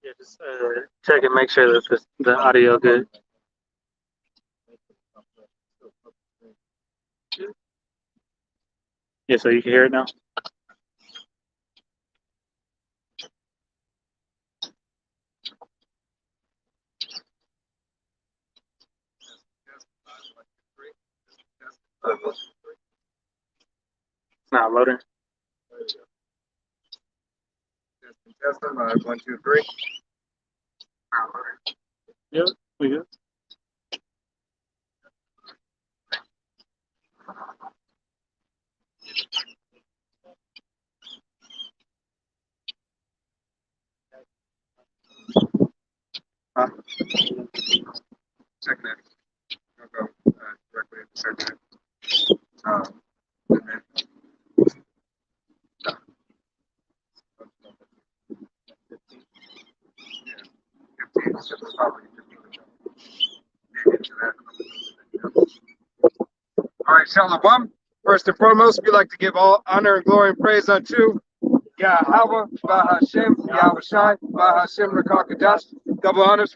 Yeah, just check and make sure that the audio good. Yeah, so you can hear it now. It's not loading. Testing, 1, 2, 3. Yep, we good. Second it. I'll go directly into second it. And then, yeah, 15. So it's probably 15 into that. All right, Shalom. First and foremost, we like to give all honor and glory and praise unto Yahweh, Bahashem, Yahweh Shai, Bahashem, Rakakadash. Double honors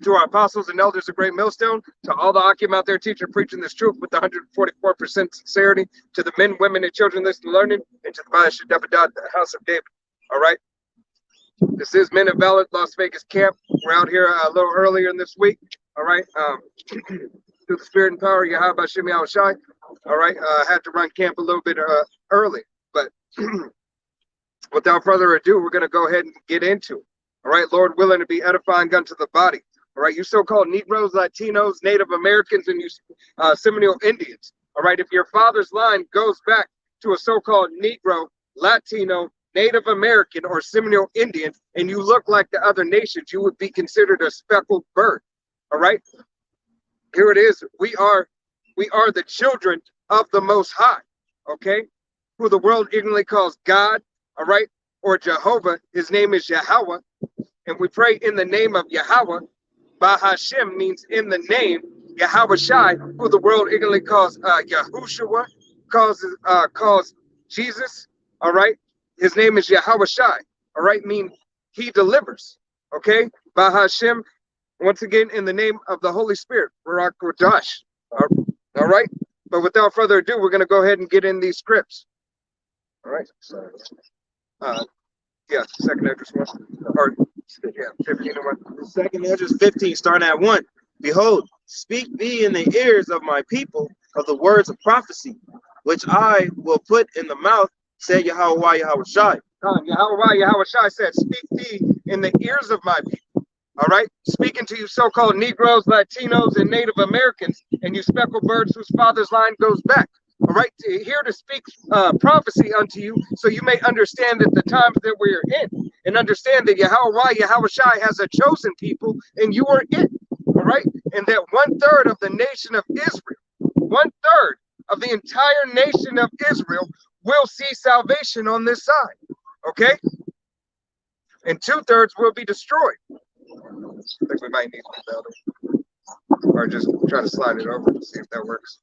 to our apostles and elders of Great Millstone, to all the Akim out there teaching, preaching this truth with 144% sincerity, to the men, women, and children listening, learning, and to the Bahashem, the house of David. All right. This is Men of Valor, Las Vegas camp. We're out here a little earlier in this week. All right. Through the spirit and power of Yahweh Bahashem, Yahweh Shai. All right. Had to run camp a little bit early, but without further ado, we're going to go ahead and get into it. All right, Lord willing, to be edifying unto the body. All right, you so-called Negroes, Latinos, Native Americans, and you Seminole Indians. All right, if your father's line goes back to a so-called Negro, Latino, Native American, or Seminole Indian, and you look like the other nations, you would be considered a speckled bird. All right, here it is. We are the children of the Most High. Okay, who the world ignorantly calls God. All right, or Jehovah. His name is Yahweh, and we pray in the name of Yahweh. Bahashem means in the name. Yahweh Shai, who the world ignorantly calls Yahushua, calls Jesus. All right, his name is Yahweh Shai. All right, mean he delivers. Okay, Bahashem. Once again, in the name of the Holy Spirit, Barak Kodash. All right, but without further ado, we're going to go ahead and get in these scripts. All right. So, yeah, second address one. Or, yeah, 15 and 1. The second Esdras 15, starting at 1. Behold, speak thee in the ears of my people of the words of prophecy, which I will put in the mouth, said Yahweh Yahweh Shai. Yahweh Shai said, speak thee in the ears of my people. All right, speaking to you so-called Negroes, Latinos, and Native Americans, and you speckled birds whose father's line goes back. All right, here to speak prophecy unto you, so you may understand that the times that we are in, and understand that Yahweh Shai has a chosen people, and you are it. All right, and that 1/3 of the nation of Israel, 1/3 of the entire nation of Israel will see salvation on this side. Okay, and 2/3 will be destroyed. I think we might need to do that, or just try to slide it over and see if that works.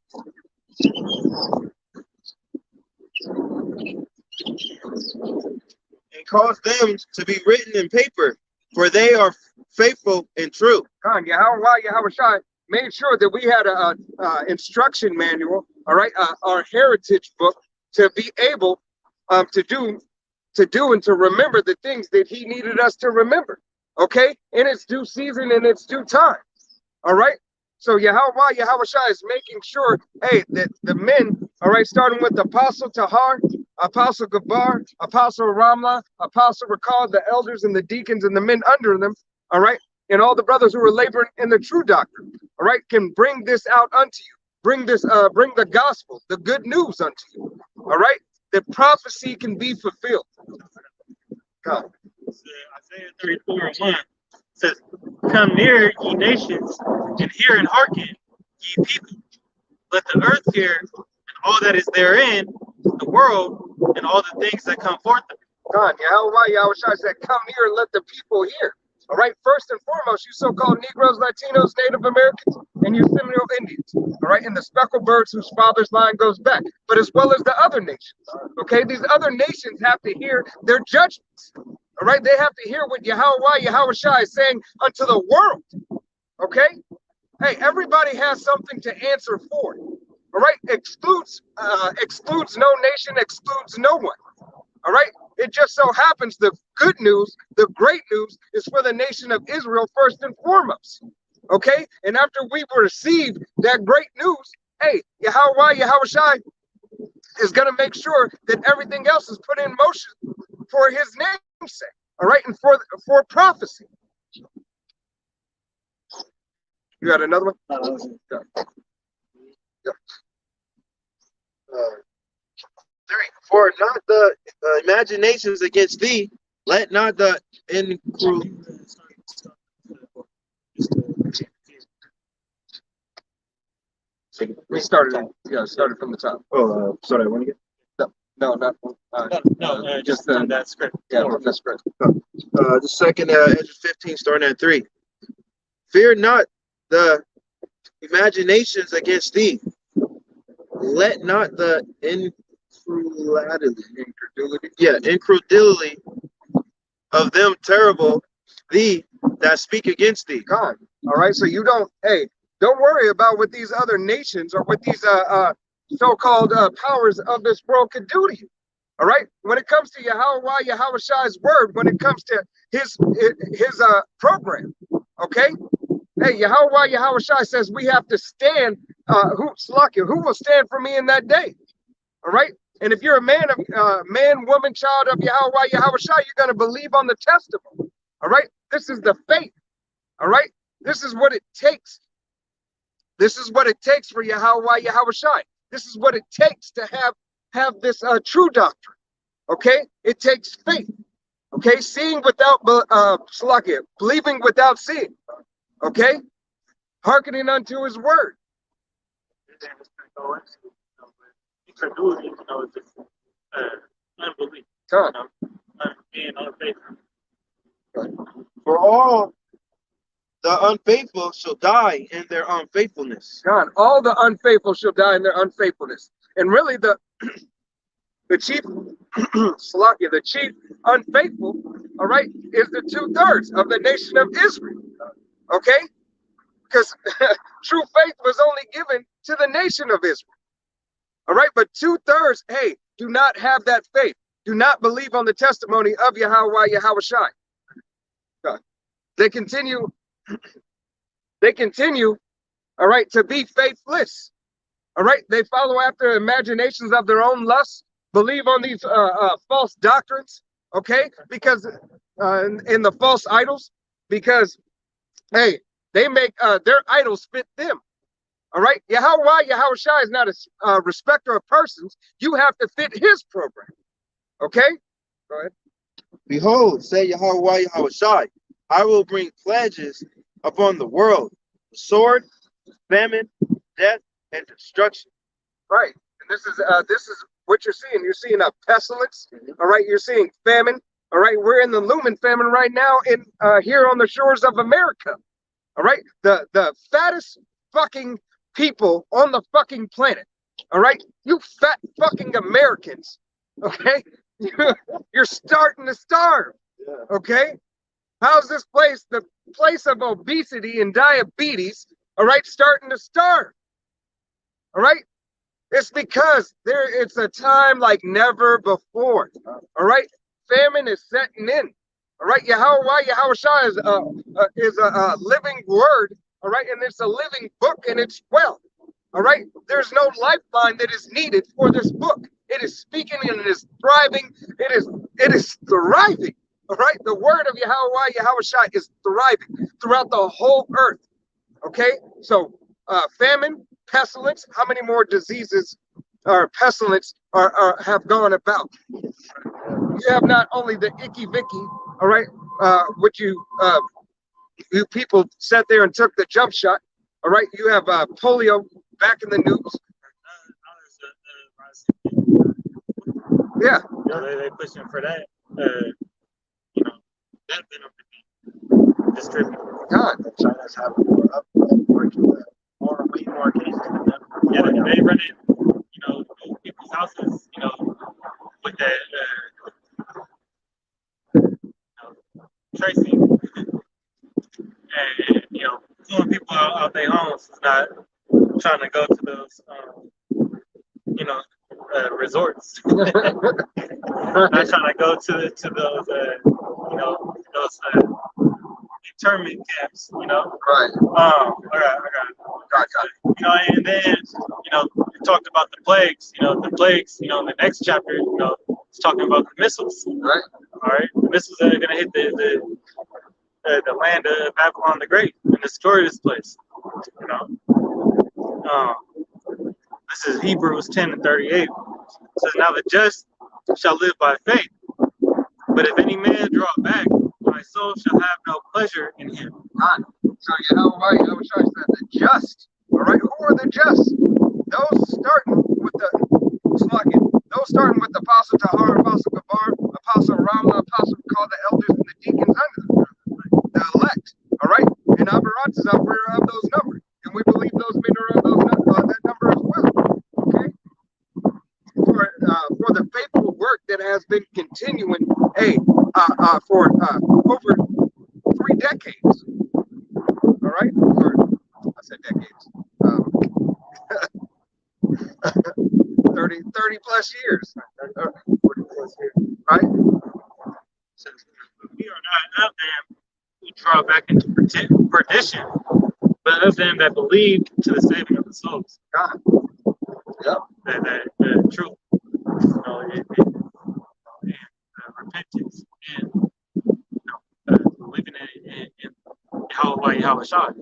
And cause them to be written in paper, for they are faithful and true. Yahweh Shai made sure that we had a instruction manual, all right, our heritage book, to be able to do and to remember the things that he needed us to remember. Okay, in its due season, in its due time. All right. So Yahweh Shai is making sure, hey, that the men, all right, starting with Apostle Tahar, Apostle Gabar, Apostle Ramla, Apostle Rakal, the elders and the deacons and the men under them, all right, and all the brothers who are laboring in the true doctrine, all right, can bring this out unto you, bring the gospel, the good news unto you, all right, that prophecy can be fulfilled. God. Isaiah 34:1 says, "Come near, ye nations, and hear and hearken, ye people. Let the earth hear, and all that is therein, the world, and all the things that come forth of it." God, Yahweh Shai said, "Come near and let the people hear." All right, first and foremost, you so-called Negroes, Latinos, Native Americans, and you Seminole Indians. All right, and the speckled birds whose father's line goes back, but as well as the other nations. Okay, these other nations have to hear their judgments. All All right, they have to hear what Yahweh Shai is saying unto the world. Okay, hey, everybody has something to answer for. All right, excludes no nation, excludes no one. All right, it just so happens the good news, the great news, is for the nation of Israel first and foremost. Okay, and after we receive that great news, hey, Yahweh Shai is going to make sure that everything else is put in motion for his name's sake. All right, and for prophecy. You got another one? Yeah. 3. For not the imaginations against thee, let not the We started from the top. Oh, sorry, I want to get. No, not just on that script. yeah, from the script. The second, Ezra 15, starting at 3. Fear not the imaginations against thee. Let not the incredulity of them terrible thee that speak against thee. God. All right, so you don't worry about what these other nations or what these so-called powers of this world could do to you. All right, when it comes to Yahweh Shai's word, when it comes to his program, okay. Hey, Yahweh Shai says we have to stand. Who will stand for me in that day? All right, and if you're a man, woman, child of Yahweh Shai, you're going to believe on the testimony. All right, this is the faith. All right, this is what it takes. This is what it takes for Yahweh Shai. This is what it takes to have this true doctrine. Okay, it takes faith. Okay, seeing without believing without seeing. Okay, hearkening unto his word. Incredulity, is just unbelief. Being unfaithful. For all the unfaithful shall die in their unfaithfulness. God, all the unfaithful shall die in their unfaithfulness. And really the chief the chief unfaithful, all right, is the 2/3 of the nation of Israel. Okay? Because true faith was only given to the nation of Israel. All right, but 2/3, hey, do not have that faith. Do not believe on the testimony of Yahweh Shai. They continue, all right, to be faithless. All right, they follow after imaginations of their own lusts, believe on these false doctrines, okay, because in the false idols, because, hey, they make their idols fit them. All right, Yahweh Shai is not a respecter of persons. You have to fit his program. Okay, go ahead. Behold, say Yahweh Shai, I will bring pledges upon the world, sword, famine, death, and destruction. Right, and this is what you're seeing. You're seeing a pestilence. All right, you're seeing famine. All right, we're in the looming famine right now in here on the shores of America. All right, the fattest fucking people on the fucking planet. All right, you fat fucking Americans. Okay, you're starting to starve. Okay, how's this place, the place of obesity and diabetes, all right, starting to starve? All right, it's because it's a time like never before. All right, famine is setting in. All right, Yahweh Shai is a living word. All right, and it's a living book, and it's well. All right, there's no lifeline that is needed for this book. It is speaking and it is thriving. It is thriving. All right, the word of Yahweh Shai is thriving throughout the whole earth. Okay, so famine, pestilence. How many more diseases or pestilence have gone about? You have not only the icky vicky. All right, which you people sat there and took the jump shot. All right, you have polio back in the news. Yeah, they pushing for that. That venom distributed. God, China's having way more cases than them. Yeah, they run in, people's houses, with that out their homes is not trying to go to those, resorts. Not trying to go to those, those internment camps. Right. Gotcha. And then we talked about the plagues. The plagues. In the next chapter, it's talking about the missiles. Right. All right, the missiles that are going to hit the land of Babylon the Great and destroy this place. This is Hebrews 10:38. It says, "Now the just shall live by faith, but if any man draw back, my soul shall have no pleasure in him." None. So Yahushua said the just. All right, who are the just? Those starting with the Apostle Tahar, Apostle Gabar, Apostle Ramla, Apostle called the elders and the deacons under them, the elect. All right, and Abarat we're of those numbers, and we believe those men are of that number as well. Okay, for the faithful work that has been continuing, for over 3 decades. All right, I said decades. 30 plus years. 40 plus years. Right? Says, "We are not of them who draw back into perdition, but of them that believe to the saving of the souls." God. Yep. The truth, repentance, and believing in Yahushua.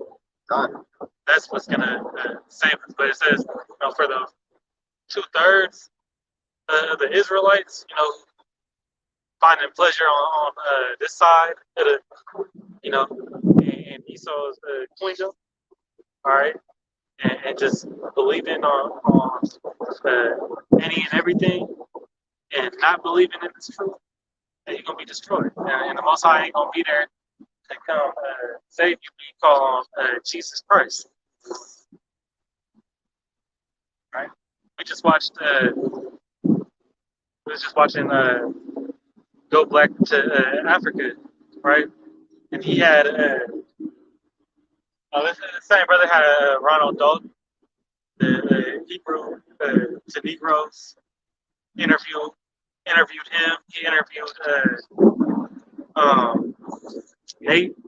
God. That's what's gonna save us. But it says, for the 2/3 of the Israelites, finding pleasure on this side of the, and Esau's kingdom. All right, and just believing on any and everything, and not believing in this truth, then you're gonna be destroyed. And the Most High ain't gonna be there to come save you. We call on Jesus Christ. Right? We just watched. We was just watching Go Black to Africa, right? And he had the same brother had Ronald Dalton, the Hebrew to Negroes, interviewed him. He interviewed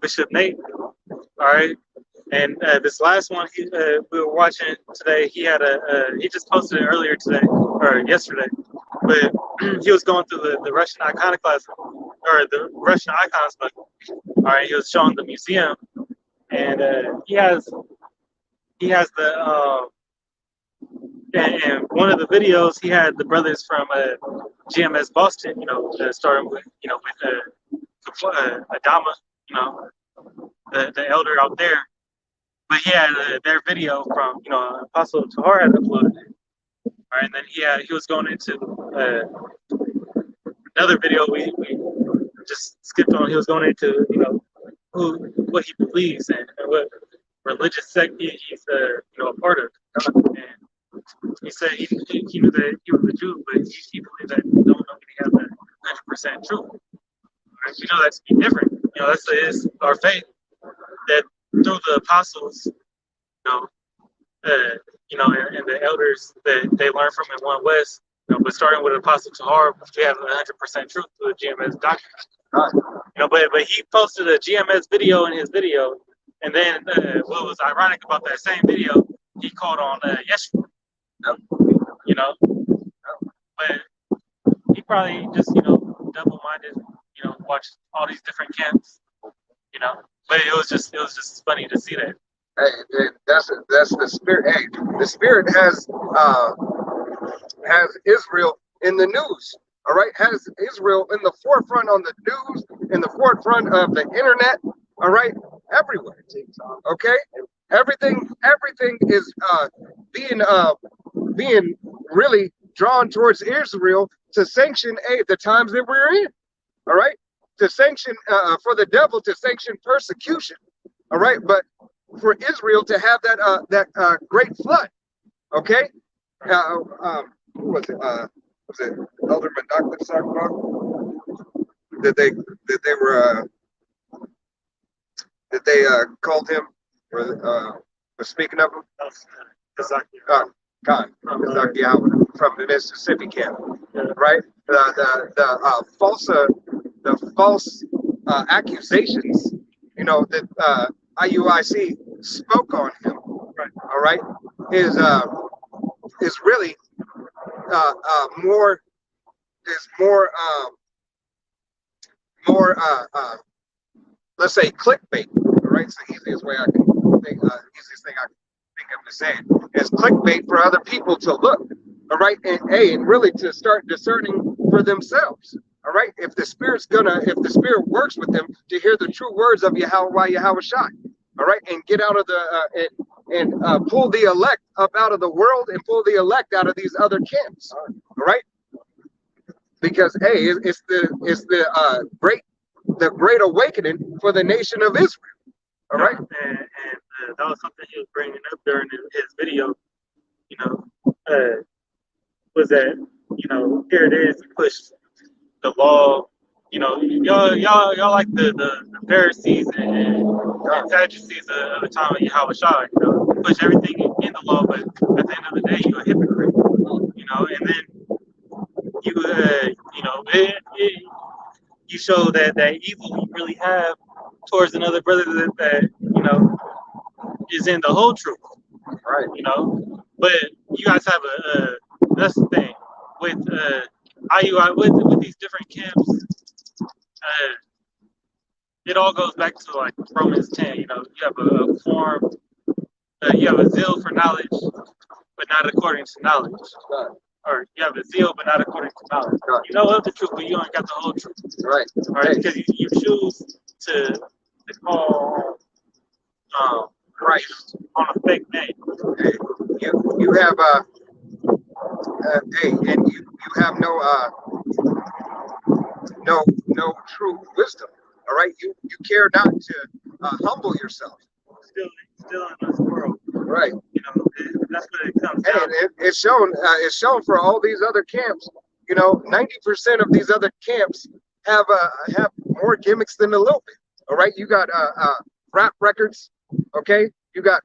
Bishop Nate. All right. And this last one we were watching today, he had he just posted it earlier today or yesterday, but he was going through the Russian iconoclasm or the Russian icons book. All right, he was showing the museum, and he has the and one of the videos he had the brothers from GMS Boston, starting with Adama, the elder out there. But he had their video from, Apostle Tahar had uploaded it. All right, and then he was going into another video we just skipped on. He was going into, what he believes and what religious sect he's a part of. And he said he knew that he was a Jew, but he believed that he don't know that he has that 100% truth. Right? We know that to be different. That's our faith that through the apostles, and the elders that they learned from in One West, but starting with Apostle Tahar, we have 100% truth to the GMS doctrine. But he posted a GMS video in his video, and then what was ironic about that same video, he called on Yeshua. But he probably just double-minded, watched all these different camps, But it was just funny to see that. Hey, that's the spirit. Hey, the spirit has Israel in the news. All right, has Israel in the forefront on the news, in the forefront of the internet. All right, everywhere. Okay, everything is being really drawn towards Israel to sanction the times that we're in. All right, to sanction for the devil to sanction persecution. All right, but for Israel to have that great flood. Okay, who was it? Was it Elder Maddox talking about that they called him, or Was speaking of him? That's Kazaki. Khan, Kazaki Yahweh from the Mississippi camp, right? The false accusations, you know, that IUIC spoke on him, Right. all right, is really more let's say clickbait, all right? It's the easiest way I can think, easiest thing I can think of to say it is clickbait for other people to look, all right, and really to start discerning for themselves, all right. If the spirit works with them to hear the true words of Yahweh Shai, all right, and get out of the and pull the elect up out of the world and pull the elect out of these other camps, all right. Because it's the great awakening for the nation of Israel. All right. And that was something he was bringing up during his video. You know, was that, you know, here it is to push the law. You know, y'all like the Pharisees and Sadducees of the time of Yahweh Shai. You know, push everything in the law, but at the end of the day, you're a hypocrite. You know, and then you know, you show that evil you really have towards another brother that you know is in the whole truth, Right. you know. But you guys have that's the thing with IUI with these different camps. It all goes back to like Romans 10. You know, you have a form, you have a zeal for knowledge, but not according to knowledge. Right. Or you have a zeal, but not according to knowledge. Right. You know of the truth, but you don't got the whole truth. Right. Right? Because you choose to call Christ on a fake name. Hey, you have and you have no true wisdom. All right. You care not to humble yourself. Still in this world. Right. You know, that's what it comes down to. And it's shown for all these other camps. You know, 90% of these other camps have more gimmicks than a little bit. All right, you got rap records. Okay, you got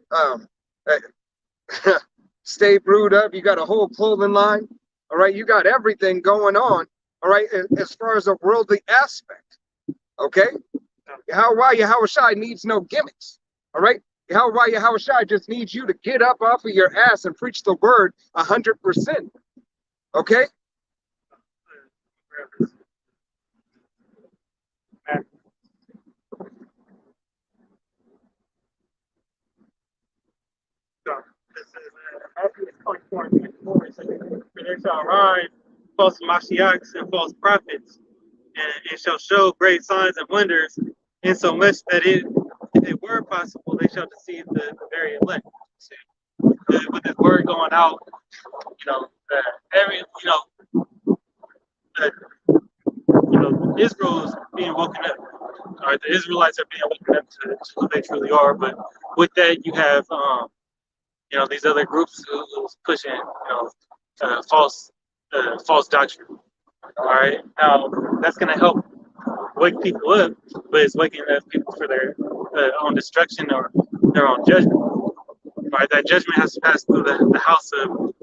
stay brewed up. You got a whole clothing line. All right, you got everything going on. All right, as far as a worldly aspect. Okay, Yahweh Shai needs no gimmicks. All right. Yahweh Shai just needs you to get up off of your ass and preach the word 100%. Okay? This is Matthew 24:24. It says, "For there shall arise false Mashiachs and false prophets, and it shall show great signs and wonders, insomuch that if it were possible, they shall deceive the very elect." See, with this word going out, you know, Israel is being woken up, or the Israelites are being woken up to who they truly are. But with that, you have, you know, these other groups who's pushing, you know, false doctrine. All right, now that's going to help wake people up, but it's waking up people for their own destruction or their own judgment. All right, that judgment has to pass through the house of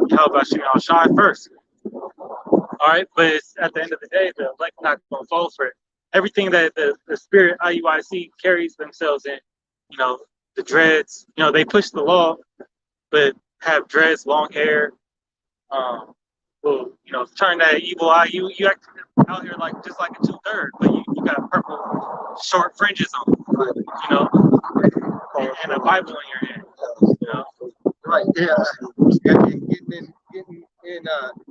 Yahweh Shai first. All right, but it's, at the end of the day, the elect not going to fall for it. Everything that the spirit IUIC carries themselves in, you know, the dreads, you know, they push the law, but have dreads, long hair, well, you know, turn that evil eye. You act out here like just like a 2/3, but you got purple short fringes on, you know, and a Bible in your hand, you know. Right. Yeah. Getting in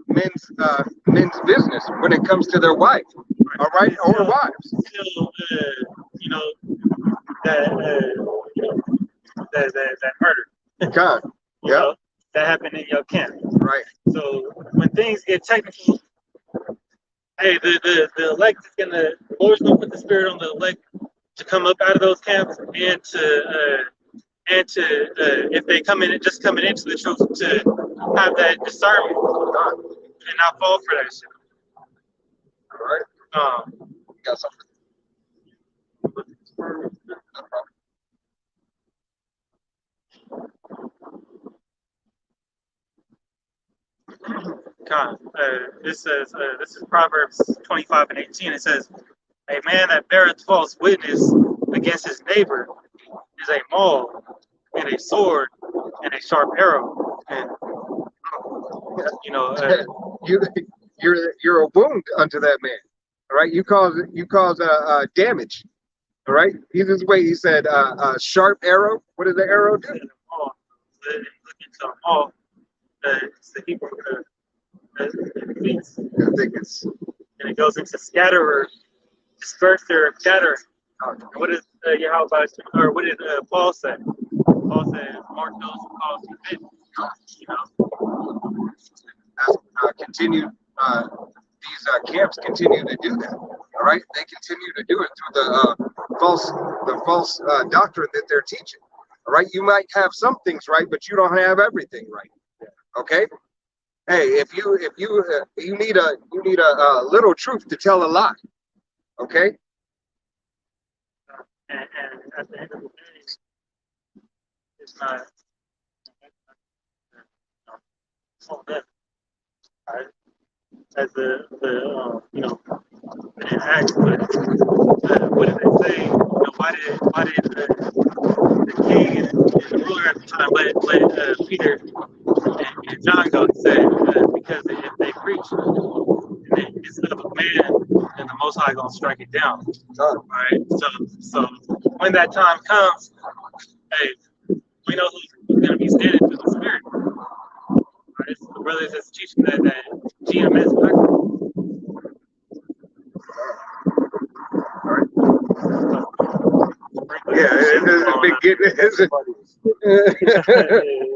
men's business when it comes to their wife. All right, or wives. Still, you know, that murder. God. You know, that happened in your camp. Right. So when things get technical, hey, the elect is the Lord's gonna put the spirit on the elect to come up out of those camps and to if they coming into the truth, to have that discernment and not fall for that shit. All right. You got something? No problem. This says, this is Proverbs 25 and 18. It says, a man that beareth false witness against his neighbor is a maul and a sword and a sharp arrow. And, you know, you you're a wound unto that man. All right, you cause damage. All right, he's his way. He said, sharp arrow. What does the arrow do? maul. Look into a maul. It's the Hebrew. It means, I think it's. and it goes into scatterer, disperser, scatter. And what is Yahweh, or what did Paul say? Paul said, "Mark those who cause you fit." You know, Continue. These camps continue to do that. All right, they continue to do it through the false doctrine that they're teaching. All right, you might have some things right, but you don't have everything right. Okay. Hey, if you need a little truth to tell a lie. Okay. and at the end of the day, it's not. It's on them. Right? As the you know, they didn't ask, but what did they say? You know, why did the king and the ruler at the time let Peter and John go? He said because if they preach and it's of a man, then the Most High gonna strike it down. All right. So when that time comes, hey, we know who's gonna be standing for the Spirit. Right? So the brothers that's teaching that GMS. Yeah,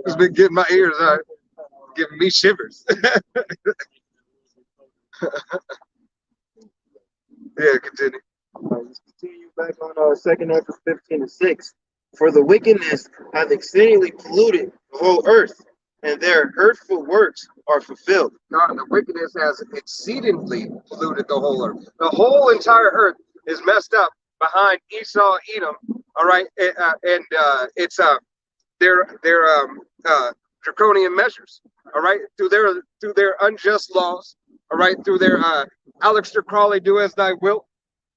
it's been getting my ears out, giving me shivers. Yeah, continue. Let's continue back on 2nd Ezra 15 and 6. For the wickedness hath exceedingly polluted the whole earth, and their hurtful works are fulfilled. God, the wickedness has exceedingly polluted the whole earth. The whole entire earth is messed up behind Esau, Edom. All right, and it's their draconian measures. All right, through their unjust laws. All right, through their Aleister Crowley, do as thy wilt.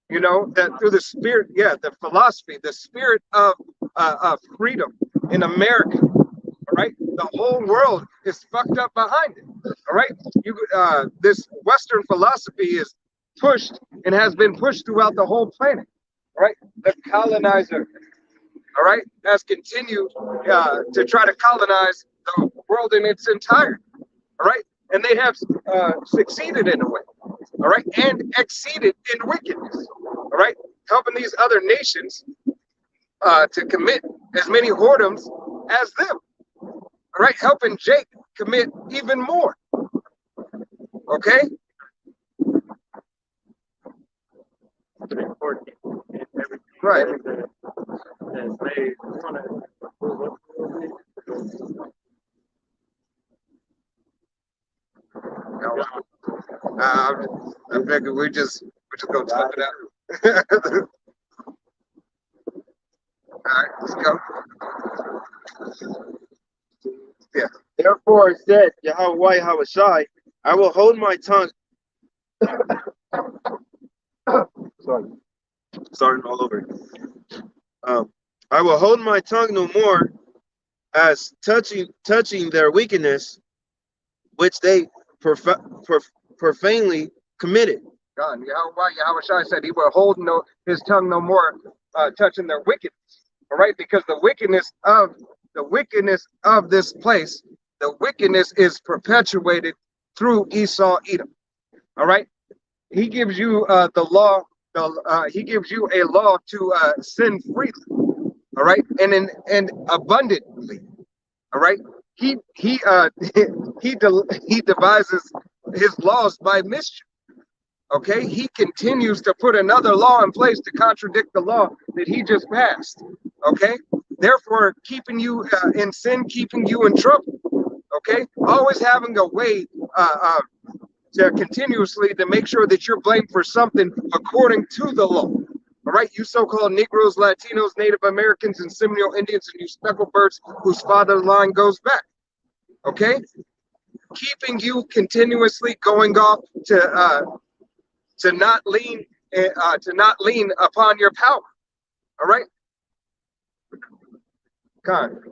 You know, that through the spirit, the philosophy, the spirit of freedom in America. All right, the whole world is fucked up behind it. All right, this Western philosophy is pushed and has been pushed throughout the whole planet. All right, the colonizer, all right, has continued to try to colonize the world in its entirety. All right, and they have succeeded in a way. All right, and exceeded in wickedness. All right, helping these other nations to commit as many whoredoms as them. All right, helping Jake commit even more. Okay? Right. I figured we're just gonna tough it out. All right, let's go. Yeah. Therefore said Yahweh Hawashai, I will hold my tongue. Sorry. Starting all over. I will hold my tongue no more as touching their wickedness, which they profanely committed. God, Yahweh said he will hold his tongue no more touching their wickedness. All right, because the wickedness of this place, the wickedness is perpetuated through Esau, Edom. All right, he gives you the law. He gives you a law to sin freely. All right, and abundantly. All right, he devises his laws by mischief. Okay, he continues to put another law in place to contradict the law that he just passed. Okay, therefore keeping you in sin, keeping you in trouble. Okay, always having a way to continuously to make sure that you're blamed for something according to the law. All right, you so-called Negroes, Latinos, Native Americans, and Seminole Indians, and you speckled birds whose father line goes back. Okay, keeping you continuously going off to not lean upon your power. All right, God.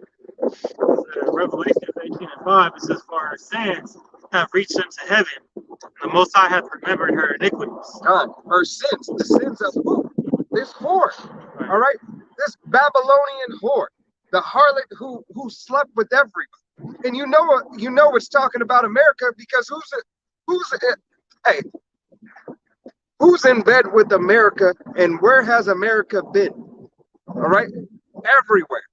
Revelation 18:5, it says, "For her sins have reached unto heaven, and the Most High hath remembered her iniquities." God, her sins, the sins of who? This whore. All right, this Babylonian whore, the harlot who slept with everybody. And you know it's talking about America, because hey, who's in bed with America, and where has America been? All right, everywhere.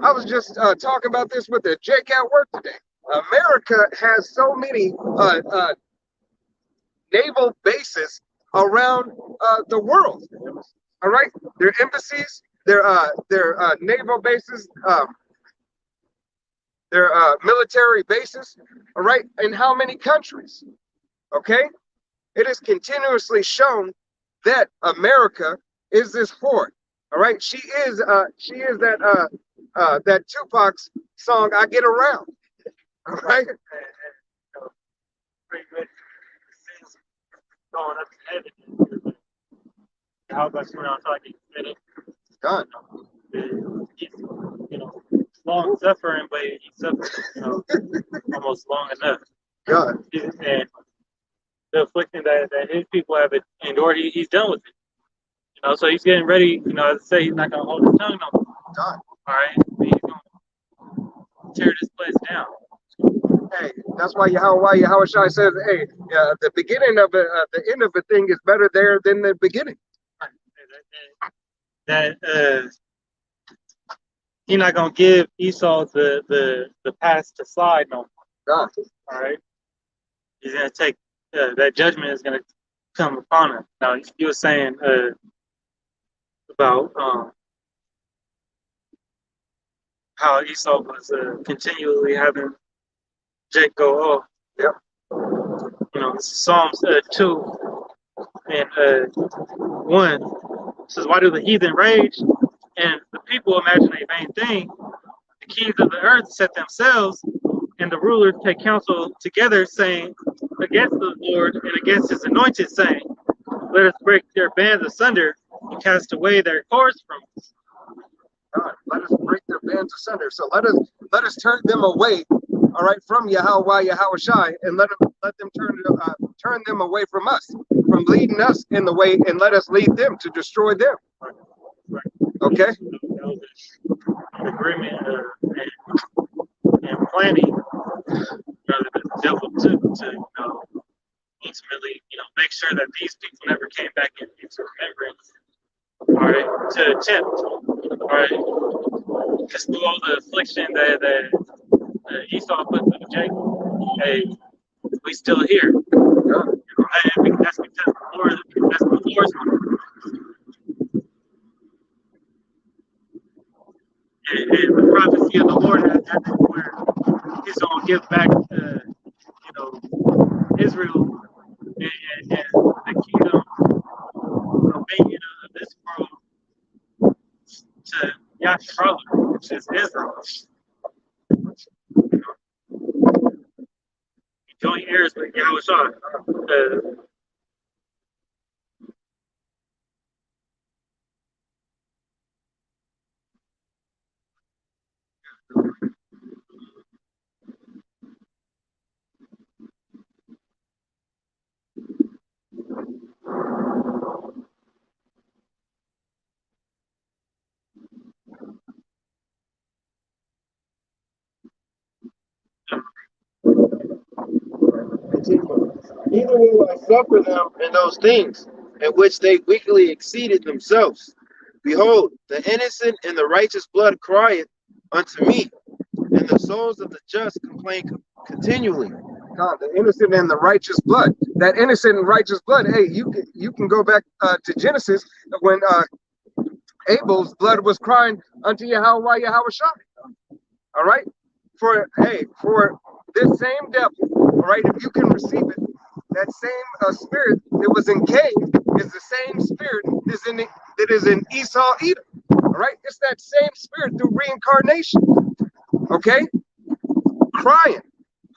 I was just talking about this with Jake at work today. America has so many naval bases around the world. All right, their embassies, their naval bases, their military bases. All right, in how many countries? Okay, it is continuously shown that America is this whore. All right, she is that Tupac's song, "I Get Around." All right. Going up to heaven. How about you on talking? God. He's, long suffering, but he suffered, almost long enough. God. And the affliction that his people have endured, he's done with it. So he's getting ready. As I say, he's not gonna hold his tongue no more. God. All right, he's gonna tear this place down. Hey, that's why Yahweh Shai says, hey, the beginning of it, the end of a thing is better there than the beginning. That he's not gonna give Esau the pass to slide no more. God. All right, he's gonna take that judgment is gonna come upon him. Now you were saying about how Esau was continually having Jake go off. Yep. Psalms 2 and 1 says, "Why do the heathen rage and the people imagine a vain thing? The kings of the earth set themselves, and the rulers take counsel together, saying against the Lord and against his anointed, saying, Let us break their bands asunder and cast away their cords from us." God, let us break their bands asunder. So let us turn them away, all right, from Yahweh Shai, and let them turn them away from us, from leading us in the way, and let us lead them to destroy them. Okay. That was an agreement and planning, rather than the devil to ultimately, make sure that these people never came back into remembrance. All right, to attempt, all right, because through all the affliction that Esau put through Jacob, hey, we still here. And that's because that's the Lord's word. And the prophecy of the Lord that where he's going to give back, Israel and the kingdom, dominion of this world to Yasharallah, which is Israel. Joint heirs with Yahushua. Neither will I suffer them in those things in which they weakly exceeded themselves. Behold, the innocent and the righteous blood crieth unto me, and the souls of the just complain continually. God, the innocent and the righteous blood. That innocent and righteous blood. Hey, you can go back to Genesis when Abel's blood was crying unto Yahweh Shai. All right, for this same devil. All right, if you can receive it, that same spirit that was in Cain is the same spirit that is in Esau Edom. All right, it's that same spirit through reincarnation. Okay, crying.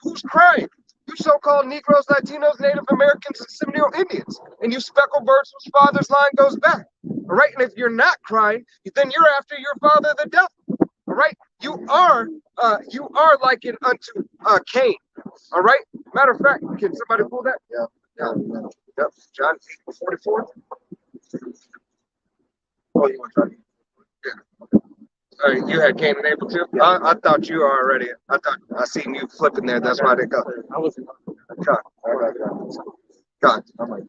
Who's crying? You so-called Negroes, Latinos, Native Americans, and Seminole Indians, and you speckled birds whose father's line goes back. All right, and if you're not crying, then you're after your father, the devil. All right, you are likened unto Cain. All right. Matter of fact, can somebody pull that? Yeah. Yep. John 8:44. Oh, you want to try? Yeah. You had Cain and Abel too? Yeah. I thought you already. I seen you flipping there. That's why they go. I wasn't. God. I'm like.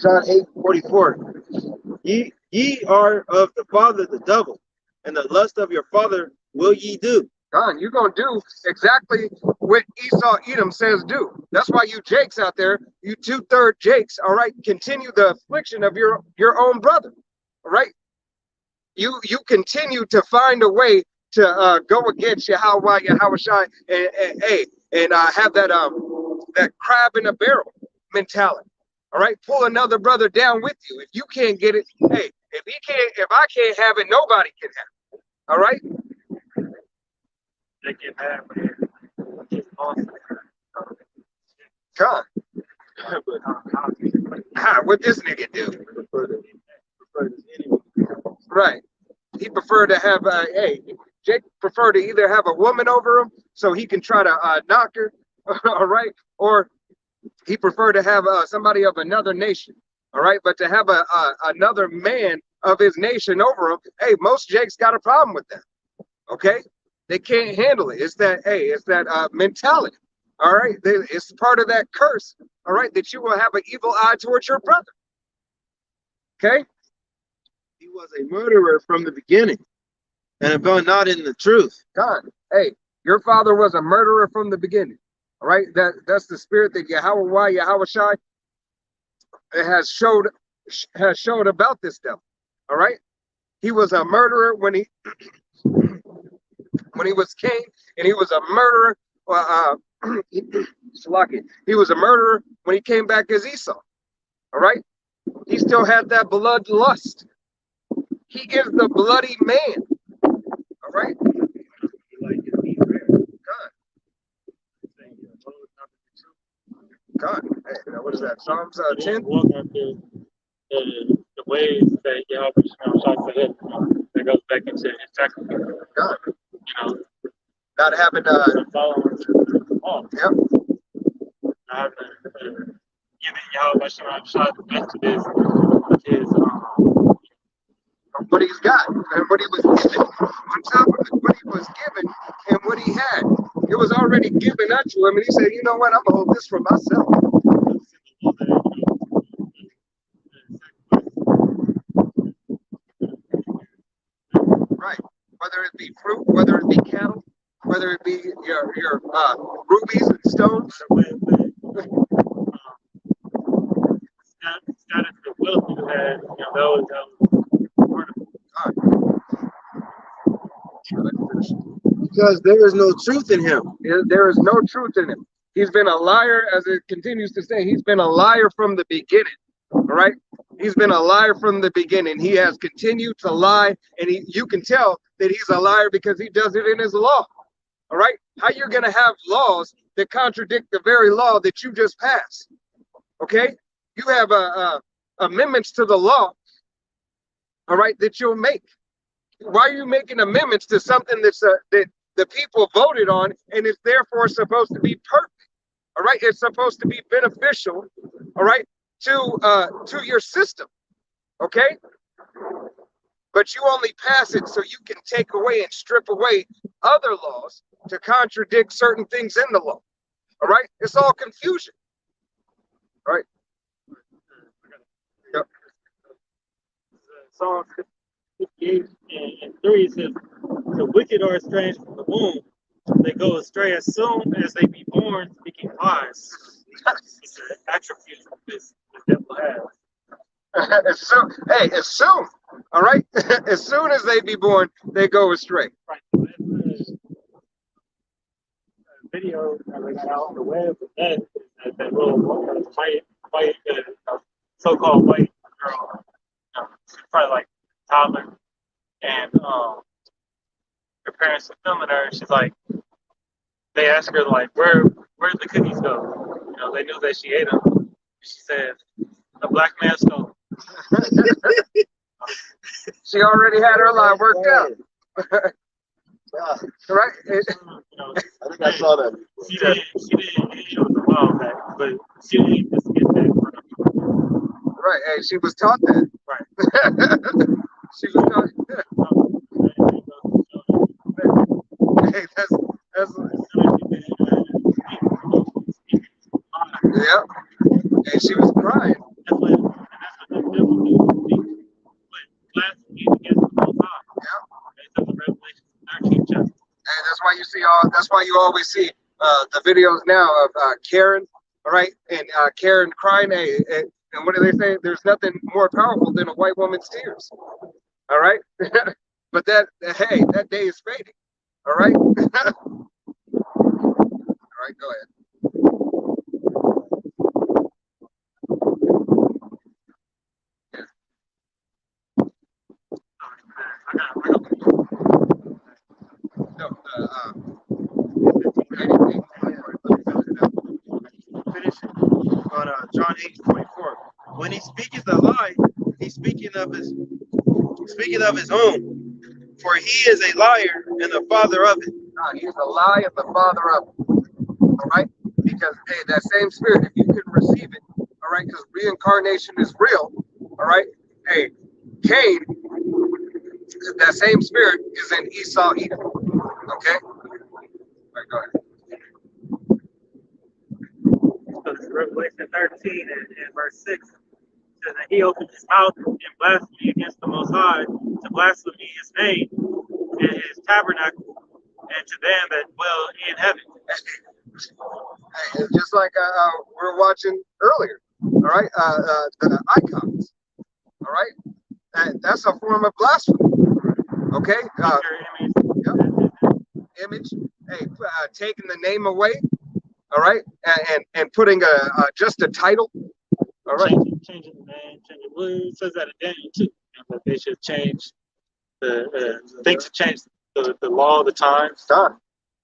John 8:44. Ye are of the father the devil, and the lust of your father will ye do. God, you're gonna do exactly what Esau Edom says do. That's why you Jakes out there, you 2/3 Jakes, all right, continue the affliction of your own brother. All right. You continue to find a way to go against Yahweh Shai and have that crab in a barrel mentality. All right, pull another brother down with you. If you can't get it, hey, if I can't have it, nobody can have it. All right. They get mad when it's awesome. God. What this nigga do? Right. He preferred to have Jake preferred to either have a woman over him so he can try to knock her, all right, or he preferred to have somebody of another nation, all right, but to have another man of his nation over him, hey, most Jakes got a problem with that, okay? They can't handle it. It's that mentality, all right? It's part of that curse, all right, that you will have an evil eye towards your brother, okay? He was a murderer from the beginning, and about not in the truth. God, hey, your father was a murderer from the beginning. All right, that's the spirit that Yahweh Shai has showed about this devil. All right, he was a murderer when he was Cain, and he was a murderer. He was a murderer when he came back as Esau. All right, he still had that blood lust. He is the bloody man. All right. God, hey, what is that? Psalms 10? Walk out the ways that Yahweh shot for him. That goes back into his sacrifice. God. Not having following all. Yep. Not having giving Yahweh shot the best of his what he's got and what he was given. On top of it, what he was given and what he had. It was already given unto him, and he said, you know what, I'm gonna hold this for myself. Right. Whether it be fruit, whether it be cattle, whether it be your rubies and stones. Status of wealth you had, that was part of Because there is no truth in him. There is no truth in him. He's been a liar, as it continues to say. He's been a liar from the beginning. All right. He's been a liar from the beginning. He has continued to lie, and you can tell that he's a liar because he does it in his law. All right. How you're going to have laws that contradict the very law that you just passed? Okay. You have amendments to the law. All right, that you'll make. Why are you making amendments to something that the people voted on and is therefore supposed to be perfect? All right, it's supposed to be beneficial. All right, to your system. Okay, but you only pass it so you can take away and strip away other laws to contradict certain things in the law. All right, it's all confusion. All right. Yep. Psalm 58 and 3 says, the wicked are estranged from the womb. They go astray as soon as they be born, speaking lies. It's an attribute this the devil has. As soon, all right? As soon as they be born, they go astray. Right. Video that we got out on the web of that little white so-called white girl, she's probably like toddler, and parents were filming her, and she's like, they asked her like, where'd the cookies go? You know, they knew that she ate them. She said, a black man stole them. She already had her line worked out. Right? You know, I think I saw that. she didn't, it was a while back, but she didn't just get that from Right. Hey, she was taught that. Right. She was taught. Hey, that's yeah. And she was crying. That's what the devil do. But blasphemy against the Most High. Yeah. It's in the Revelation 13th chapter. And that's why you see that's why you always see the videos now of Karen, all right, and Karen crying. Hey, and what do they say? There's nothing more powerful than a white woman's tears. All right. But hey, that day is fading. All right. All right, go ahead. No, Finish on John 8:24. When he speaketh a lie, he's speaking of his own, for he is a liar and the father of it. he's a lie and the father of it. All right, because hey, that same spirit, if you can receive it, all right, because reincarnation is real. All right, hey, Cain, that same spirit is in Esau Edom. Okay, all right, go ahead. So this is Revelation 13 and verse 6 says that he opened his mouth in blasphemy against the Most High to blaspheme his name and his tabernacle and to them that dwell in heaven. Hey, it's just like we were watching earlier. All right, the icons. All right, and that's a form of blasphemy. Okay, image. Hey, taking the name away. All right, and putting just a title. All right, Changing the name, changing. Well, it says that in Daniel too. That they should change the things to change the law, the times. done.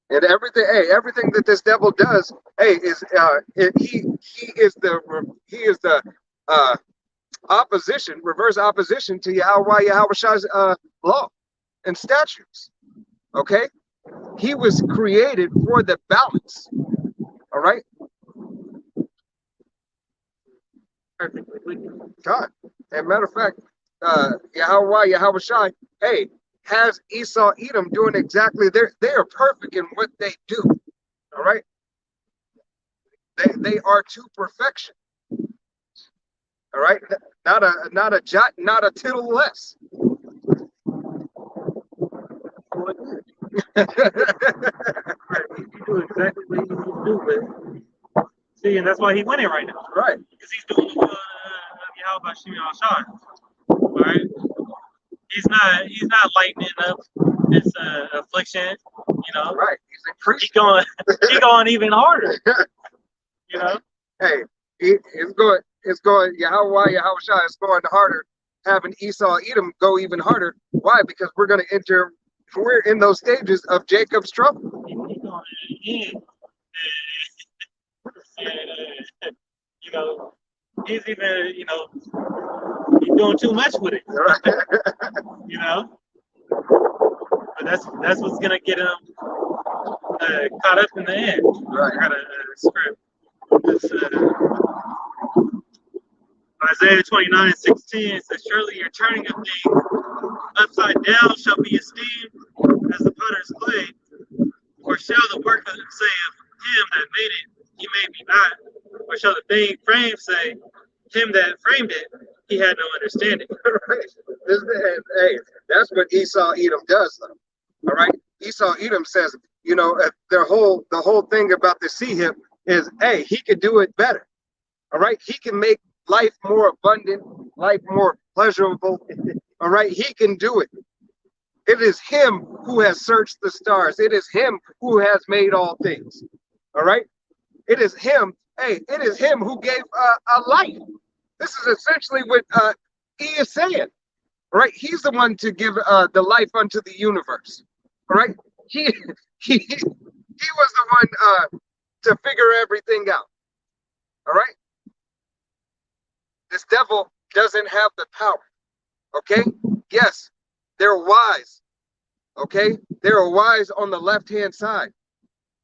And everything. Hey, everything that this devil does. Hey, is he is the opposition, reverse opposition to Yahweh Shai's law and statutes. Okay, he was created for the balance. All right, Perfectly wicked. God. And matter of fact, Yahweh Shai, hey, has Esau Edom doing exactly they are perfect in what they do. All right, they are to perfection. All right, not a jot, not a tittle less. Right. You do exactly what you need to do, but see, and that's why he winning right now. Right. Because he's doing the will of Yahweh Shimi Al-Shai. Right? He's not lightening up this affliction, you know. Right. He's increasing. He going even harder. You know? Hey, it's going Yahweh Shai is going harder, having Esau Edom go even harder. Why? Because we're in those stages of Jacob's trouble. He going in. And, you know, he's even, you know, he's doing too much with it. You know? But that's what's gonna get him caught up in the end. Right. I got a script. It's, Isaiah 29:16 says, surely your turning of things upside down shall be esteemed as the potter's clay, or shall the work of say of him that made it, he made me not, or shall the thing framed say, him that framed it, he had no understanding. Right. Hey, that's what Esau Edom does, though. All right. Esau Edom says, you know, the whole thing about the sea hip is, hey, he could do it better. All right. He can make life more abundant, life more pleasurable. All right. He can do it. It is him who has searched the stars. It is him who has made all things. All right. It is him. Hey, it is him who gave a life. This is essentially what he is saying. Right. He's the one to give the life unto the universe. All right, he he was the one to figure everything out. All right, this devil doesn't have the power. Okay, yes, they're wise. Okay, they're wise on the left hand side,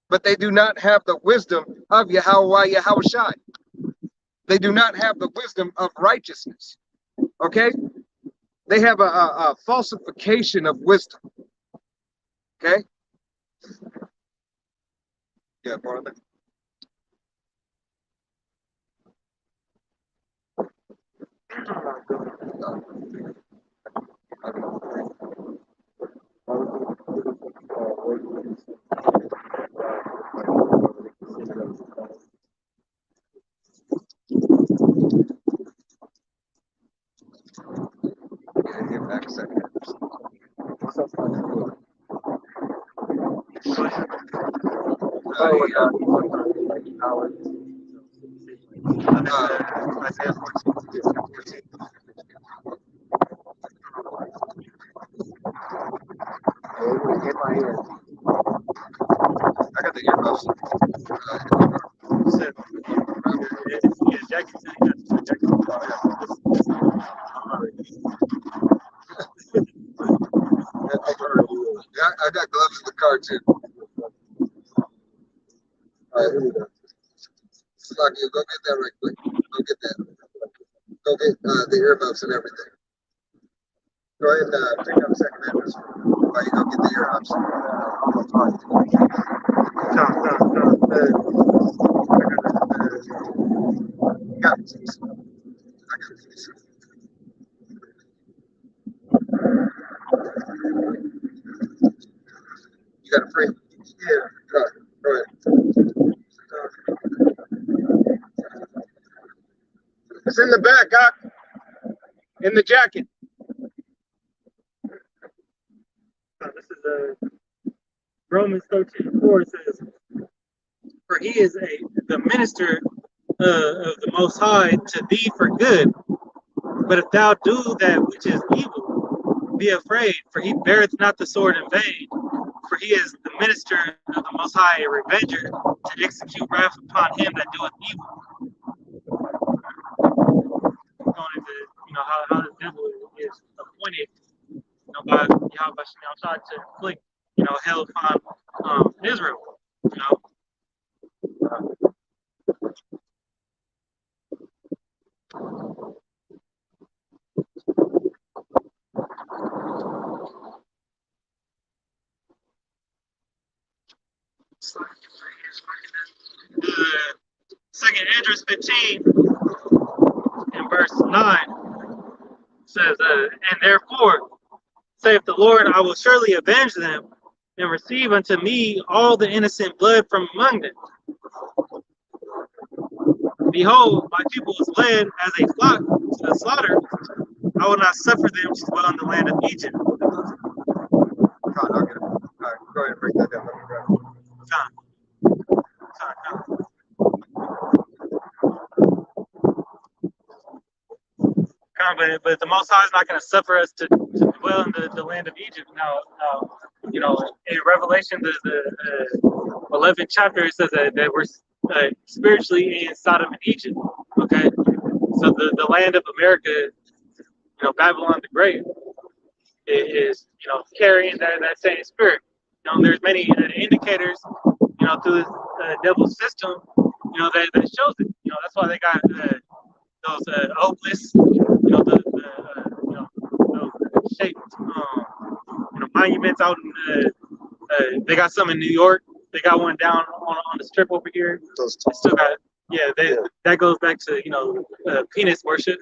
but they do not have the wisdom of Yahweh Yahushai. They do not have the wisdom of righteousness. Okay, they have a falsification of wisdom. Okay, yeah, brother. Yeah, give back a second. Isaiah 14. I got the earmuffs. Said, yeah, Jackie said he got Jackie. Yeah, I got gloves in the car too. All right, here we go. Slacky, go get that right quick. Go get that. Go get the earmuffs and everything. Go ahead and take out a second address while you go get the earmuffs. Got it. I got it. You got it free? Yeah. Go ahead. It's in the back, Doc. In the jacket. This is Romans 13:4 says, "For he is the minister of the Most High to thee for good. But if thou do that which is evil, be afraid, for he beareth not the sword in vain. For he is the minister of the Most High, a revenger, to execute wrath upon him that doeth evil." Going into, how the devil is appointed, by Yahweh Shai to inflict, hell upon Israel. Second Esdras 15 and verse 9 says, "And therefore, saith the Lord, I will surely avenge them and receive unto me all the innocent blood from among them. Behold, my people is led as a flock to the slaughter. I will not suffer them to dwell in the land of Egypt." I'll get it. All right, go ahead and break that down. Let me grab it. But the Most High is not going to suffer us to dwell in the land of Egypt. Now, in Revelation, the 11th chapter, it says that we're spiritually in Sodom and Egypt. Okay, so the land of America, Babylon the Great, is carrying that same spirit. There's many indicators, through this devil's system, that shows it. That's why they got those obelisks, those shaped, monuments out in. They got some in New York. They got one down on the strip over here. They still got, that goes back to penis worship.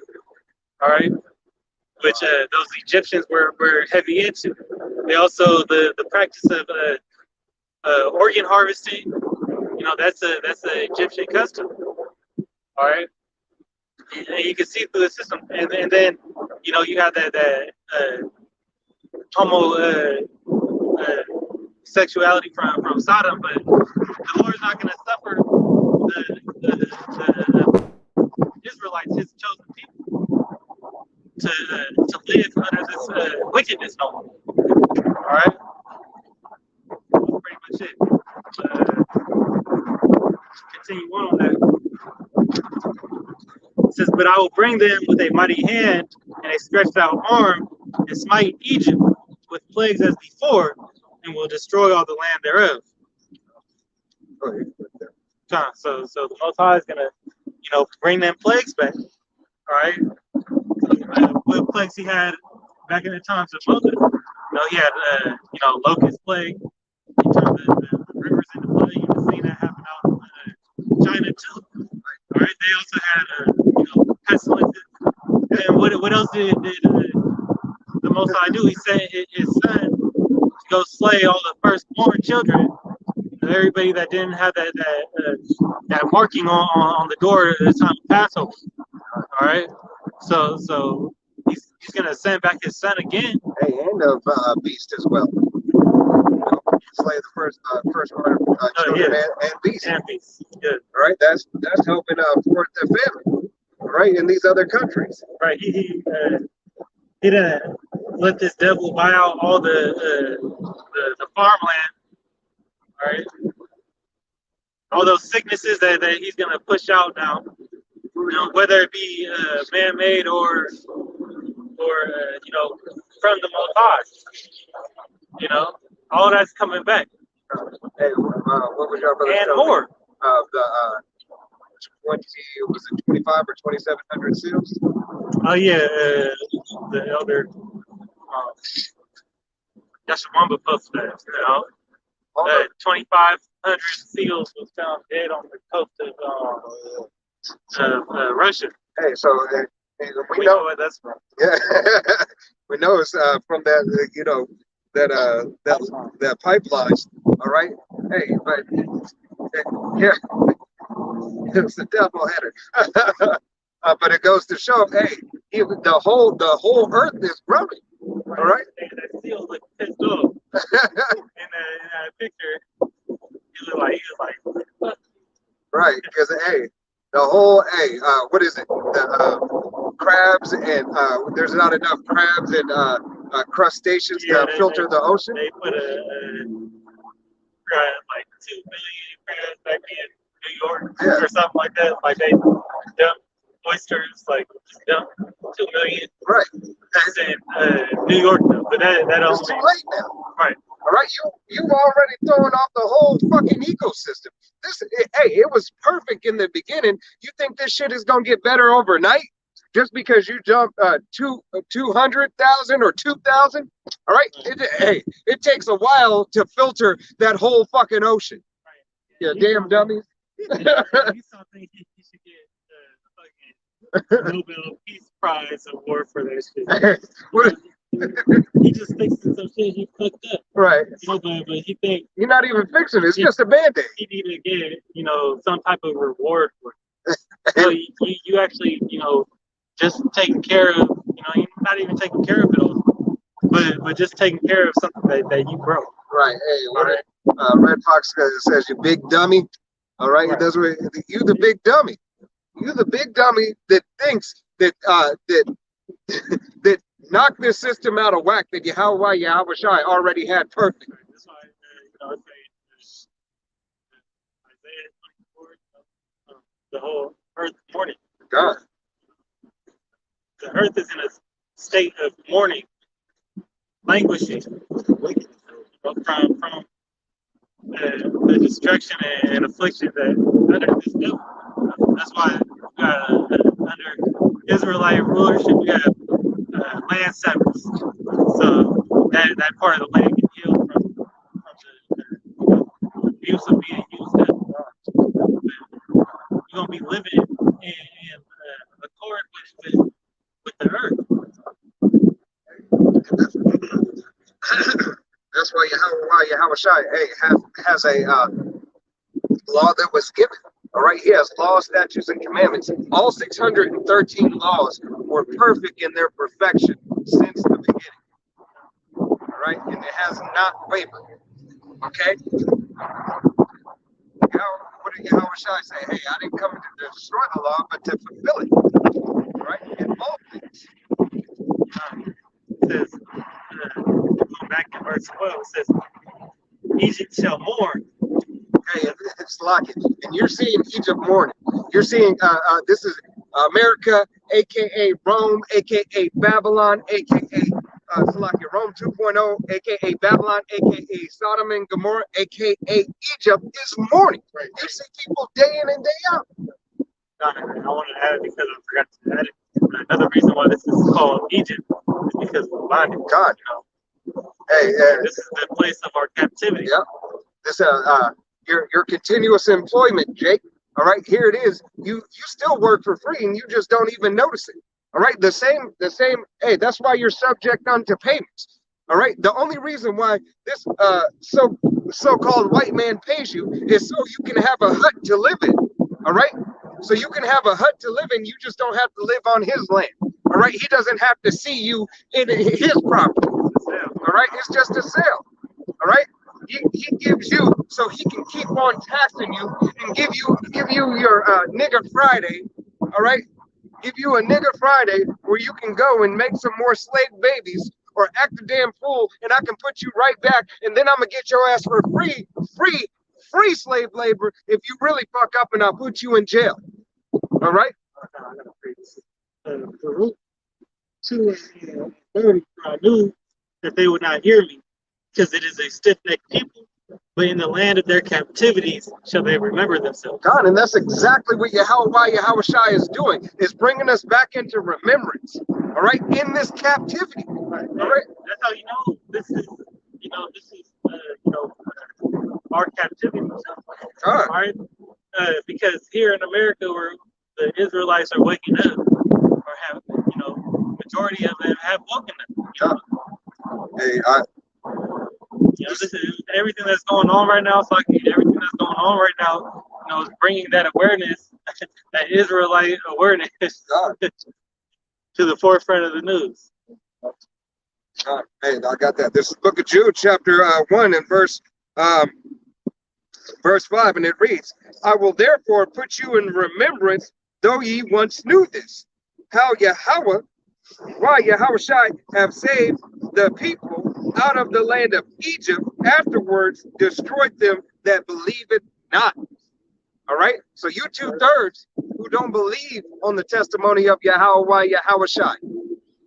All right, which those Egyptians were heavy into. They also the practice of organ harvesting. That's a Egyptian custom. All right, and you can see through the system, and then you have that homo sexuality from Sodom, but the Lord's not going to suffer the Israelites, His chosen people, to live under this wickedness no more. All right. continue on that. It says, but I will bring them with a mighty hand and a stretched out arm and smite Egypt with plagues as before, and will destroy all the land thereof. So the Most High is gonna, bring them plagues back. All right. What plagues he had back in the times of Moses? He had locust plague. He turned the rivers into blood. You've seen that happen out in China too. All right. They also had pestilences. And what else did the Most High do? He sent his son to go slay all the firstborn children. Everybody that didn't have that marking on the door at the time of Passover. All right. So he's gonna send back his son again. Hey, and of beast as well. Slay the firstborn children and beast. And beast. Good. All right, that's helping for the family. Right, in these other countries. Right. He didn't let this devil buy out all the farmland. All right. All those sicknesses that he's gonna push out now, whether it be man-made or from the Most High. All that's coming back. Hey, what was your brother? And more. The 25 or 2,700 seals. Oh yeah, the elder Yashamamba posted that. 2,500 seals was found dead on the coast of Russia. Hey, so we know where that's from. Yeah, we know it's from that that pipeline. All right. Hey, but yeah, it's a double header. But it goes to show, hey, the whole earth is growing. All right. That seal like pissed off. in that picture, he was like. Right, because hey, the whole what is it? The crabs and there's not enough crabs and crustaceans to filter the ocean. They put like 2 million crabs back in New York or something like that. Like they dump oysters, like just dump 2 million. Right. That's in New York though, but that it's too late now. Right. All right, you've already thrown off the whole fucking ecosystem. It was perfect in the beginning. You think this shit is gonna get better overnight just because you jump 200,000 or 2,000? All right, it takes a while to filter that whole fucking ocean. Right. Yeah, damn dummies. You still think he should get the fucking Nobel Peace Prize award for that shit? He just fixing some shit he fucked up. Right. But he think you're not even fixing it. It's just a band-aid. He need to get, some type of reward for it. So you actually, just taking care of, you're not even taking care of it all, but just taking care of something that you broke. Right. Hey, Red Fox says you big dummy. All right. Right. You the big dummy. You the big dummy that thinks that that knocked this system out of whack that Yahweh Shai already had perfect. That's why Isaiah 24, the whole earth mourning. God. The earth is in a state of mourning, languishing from the destruction and affliction that under this devil. That's why we got under Israelite rulership, we got land severs. So that part of the land get healed from the abuse of being used as we're gonna be living in accord with the earth. That's why Yahweh Shai has a law that was given. All right, he has laws, statutes, and commandments. All 613 laws were perfect in their perfection since the beginning. All right, and it has not wavered. Okay? What did Yahweh Shai say? Hey, I didn't come to destroy the law, but to fulfill it. All right, in all things. It says, going back to verse 12, it says, Egypt shall mourn. Hey, Slovakia, and you're seeing Egypt mourning. You're seeing this is America, aka Rome, aka Babylon, aka Slovakia, Rome 2.0, aka Babylon, aka Sodom and Gomorrah, aka Egypt is mourning. Right. You see people day in and day out. I want to add it because I forgot to add it. Another reason why this is called Egypt is because of the bondage. God. You know, Hey, this is the place of our captivity. yeah. This your continuous employment, Jake. All right, here it is. You still work for free and you just don't even notice it. All right, the same. Hey, that's why you're subject unto payments. All right, the only reason why this so-called white man pays you is so you can have a hut to live in. All right, so you can have a hut to live in. You just don't have to live on his land. All right, he doesn't have to see you in his property. All right, it's just a sale. All right, he gives you so he can keep on taxing you and give you your nigger Friday. All right, give you a nigger Friday where you can go and make some more slave babies or act a damn fool, and I can put you right back, and then I'm gonna get your ass for free slave labor if you really fuck up, and I'll put you in jail. All right. I gotta pray this. Baruch 2:30, I knew that they would not hear me, because it is a stiff-necked people, but in the land of their captivities shall they remember themselves. God, and that's exactly what Yahushua is doing, is bringing us back into remembrance. All right, in this captivity. All right. That's how you know this is, our captivity. All right, because here in America, where the Israelites are waking up, or have, majority of them have woken up. Hey, This is everything that's going on right now. So everything that's going on right now, is bringing that awareness, that Israelite awareness, to the forefront of the news. Hey, I got that. This is the book of Jude, chapter 1 and verse 5, and it reads, I will therefore put you in remembrance, though ye once knew this, how Yahushua have saved the people out of the land of Egypt, afterwards destroyed them that believe it not. All right, so you 2/3 who don't believe on the testimony of Yahushua.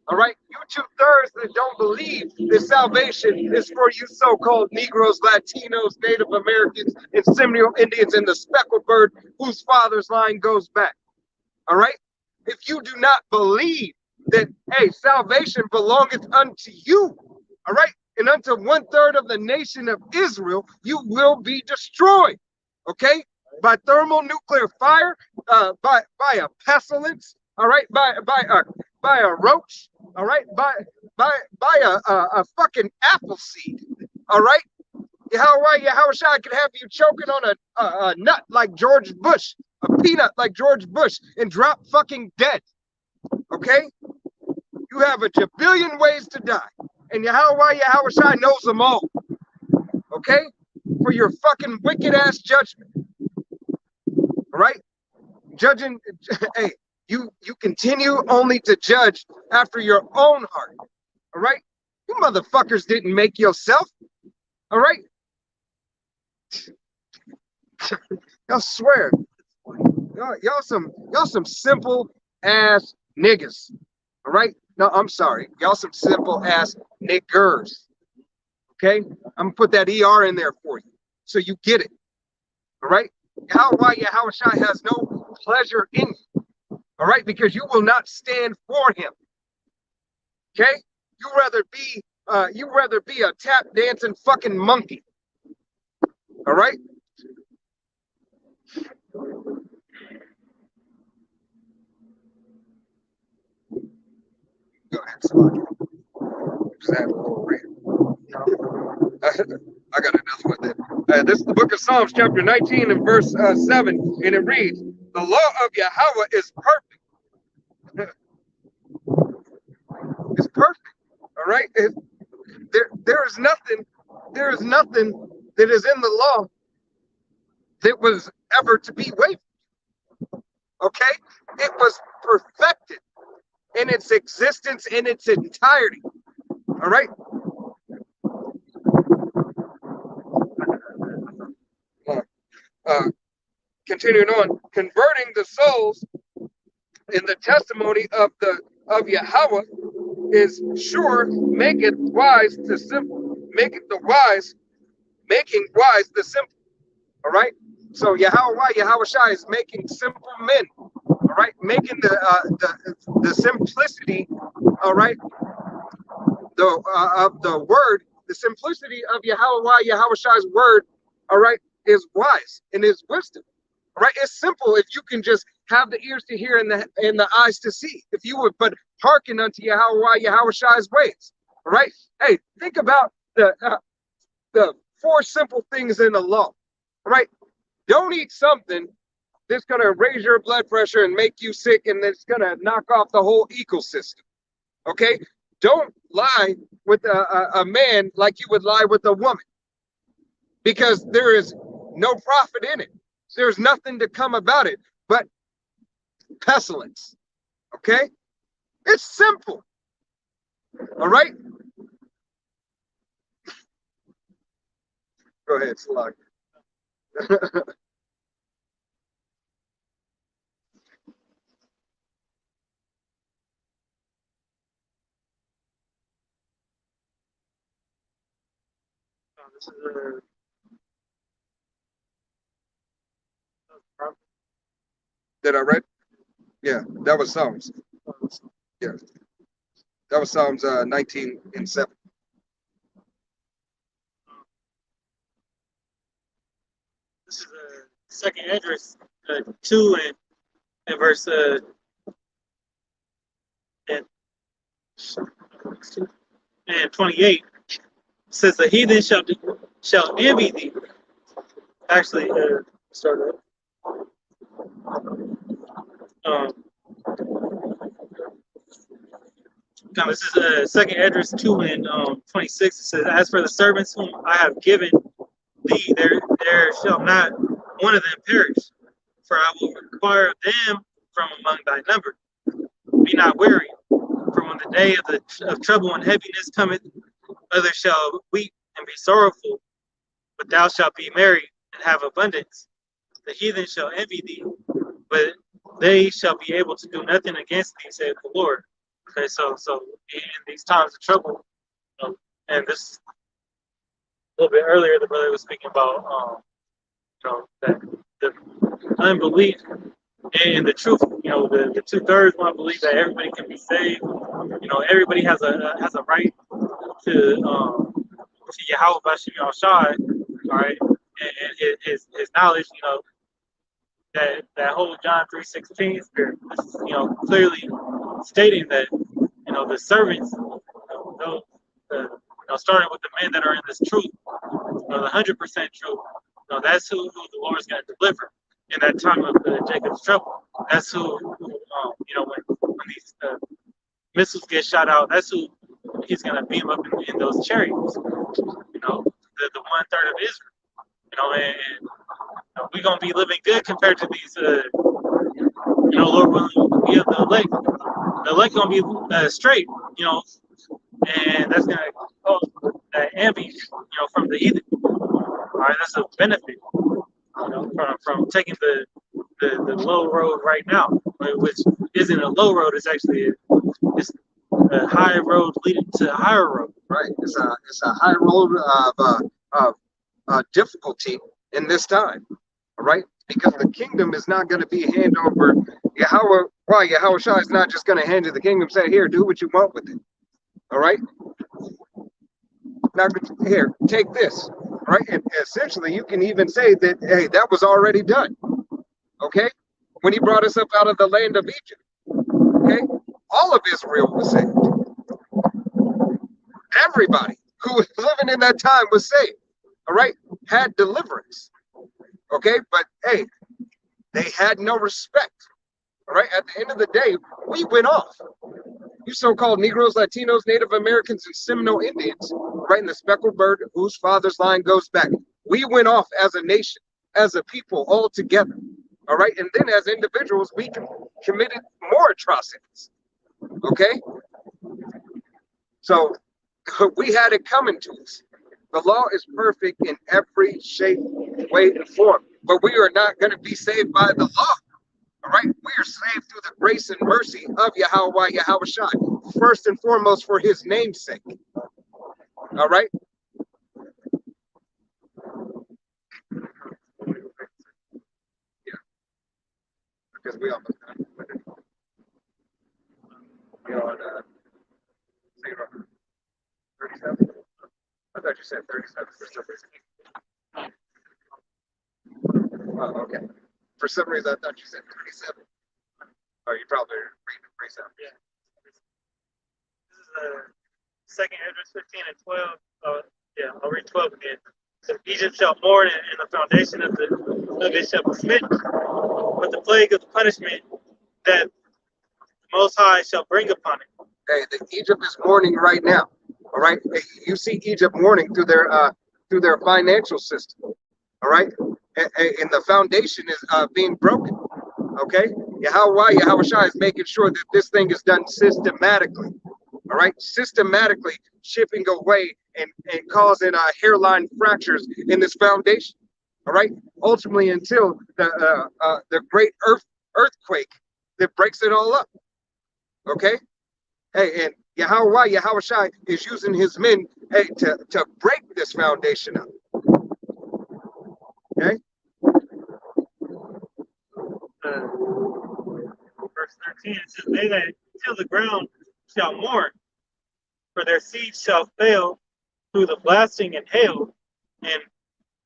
All right, you 2/3 that don't believe that salvation is for you so-called Negroes, Latinos, Native Americans, and Seminole Indians, and the speckled bird whose father's line goes back. All right, if you do not believe that, hey, salvation belongeth unto you, all right, and unto 1/3 of the nation of Israel, you will be destroyed, okay, by thermonuclear fire, by a pestilence, all right, by a roach, all right, by a fucking apple seed, all right. Yahushua could have you choking on a nut like George Bush, a peanut like George Bush, and drop fucking dead, okay. You have a jabillion ways to die, and Yahushua knows them all, okay, for your fucking wicked ass judgment. All right, judging. Hey, you continue only to judge after your own heart. All right, you motherfuckers didn't make yourself. All right, y'all swear, y'all some simple ass niggas. All right, no, I'm sorry, y'all some simple ass niggers. Okay, I'm gonna put that ER in there for you so you get it. All right. Yahushua has no pleasure in you, all right, because you will not stand for him. Okay, you rather be a tap dancing fucking monkey. All right. Go ahead, Salaki. Just had a little rant. I got another one then. This is the book of Psalms, chapter 19 and verse 7, and it reads, the law of Yahweh is perfect. It's perfect. All right. There is nothing that is in the law that was ever to be waived. Okay. It was perfected in its existence in its entirety. All right. continuing on, converting the souls in the testimony of Yahweh is sure, make it wise the simple, making wise the simple. All right. So Yahweh Shai is making simple men. All right, making the simplicity. All right, of the word, the simplicity of Yahweh Shai's word. All right, is wise and is wisdom. All right, it's simple if you can just have the ears to hear and the eyes to see. If you would but hearken unto Yahweh Shai's ways. All right. Hey, think about the four simple things in the law. All right. Don't eat something that's going to raise your blood pressure and make you sick, and that's going to knock off the whole ecosystem. Okay? Don't lie with a man like you would lie with a woman, because there is no profit in it. There's nothing to come about it but pestilence. Okay? It's simple. All right? Go ahead, Slug. This is That I read? Yeah, that was Psalms. Yeah, that was Psalms 19:7. this is second address 2 and verse and 28 says the heathen shall envy thee. Actually, start this is second address 2 and 26. It says, as for the servants whom I have given thee, there shall not one of them perish, for I will require them from among thy number. Be not weary, for when the day of trouble and heaviness cometh, others shall weep and be sorrowful, but thou shalt be merry and have abundance. The heathen shall envy thee, but they shall be able to do nothing against thee, saith the Lord. Okay, so in these times of trouble, and this a little bit earlier, the brother was speaking about, that the unbelief and the truth. The 2/3 want to believe that everybody can be saved. Everybody has a right to Yahweh Bashim Shai, all right, and his knowledge. That whole John 3:16 spirit, clearly stating that the servants, starting with the men that are in this truth, the 100% truth, that's who the Lord is going to deliver in that time of Jacob's trouble. That's who when these missiles get shot out, that's who he's going to beam up in those chariots. The 1/3 of Israel. And we're going to be living good compared to these. Lord willing, we have the elect. The elect going to be straight. And that's going to cause that envy, from the heathen. All right, that's a benefit, from taking the low road right now, which isn't a low road. It's actually it's a high road leading to a higher road. Right. It's a high road of difficulty in this time. All right, because the kingdom is not going to be handed over. Yahweh Shai is not just going to hand you the kingdom, say, here, do what you want with it. All right. Now, here, take this. All right. And essentially, you can even say that, hey, that was already done. Okay. When he brought us up out of the land of Egypt. Okay. All of Israel was saved. Everybody who was living in that time was saved. All right. Had deliverance. Okay. But, hey, they had no respect. All right. At the end of the day, we went off. You so-called Negroes, Latinos, Native Americans, and Seminole Indians, right, in the speckled bird whose father's line goes back. We went off as a nation, as a people, all together. All right. And then as individuals, we committed more atrocities. Okay. So we had it coming to us. The law is perfect in every shape, way, and form. but we are not going to be saved by the law. All right, we are saved through the grace and mercy of Yahweh Yahushai, first and foremost for his name's sake. All right. Yeah, because we almost done. You're on 37. I thought you said 37 for some reason. Oh, okay. For some reason, I thought you said 37. Oh, you probably reading 37. Yeah. This is second Esdras 15 and 12. Yeah, I'll read 12 again. So Egypt shall mourn, and the foundation of it shall be smitten. But the plague of the punishment that the Most High shall bring upon it. Hey, Egypt is mourning right now. All right, hey, you see Egypt mourning through their financial system. All right, and the foundation is being broken. Okay, Yahushua is making sure that this thing is done systematically. All right, systematically chipping away and causing hairline fractures in this foundation. All right, ultimately until the great earthquake that breaks it all up. Okay, hey, and Yahushua is using his men, hey, to break this foundation up. Okay. Verse 13, it says, they that till the ground shall mourn, for their seed shall fail through the blasting and hail, and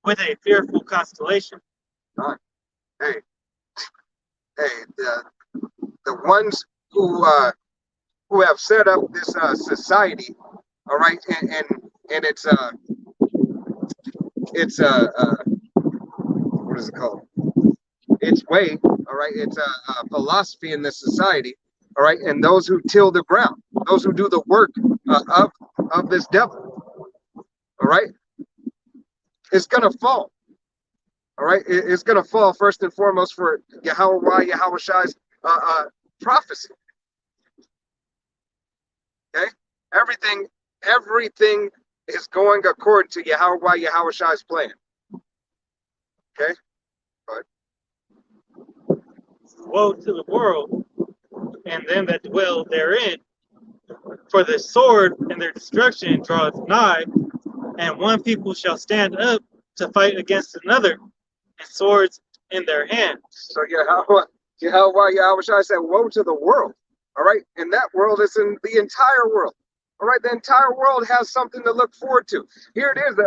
with a fearful constellation. Hey, the ones who have set up this society, all right, and it's what is it called? Its way, all right. It's a philosophy in this society, all right. And those who till the ground, those who do the work of this devil, all right, it's gonna fall. All right, it's gonna fall first and foremost for Yahushua's prophecy. Okay, everything is going according to Yahushua's plan. Okay. Woe to the world and them that dwell therein, for the sword and their destruction draweth nigh, and one people shall stand up to fight against another, and swords in their hand. So Yahushua said, woe to the world. All right, and that world is in the entire world. All right, the entire world has something to look forward to. Here it is.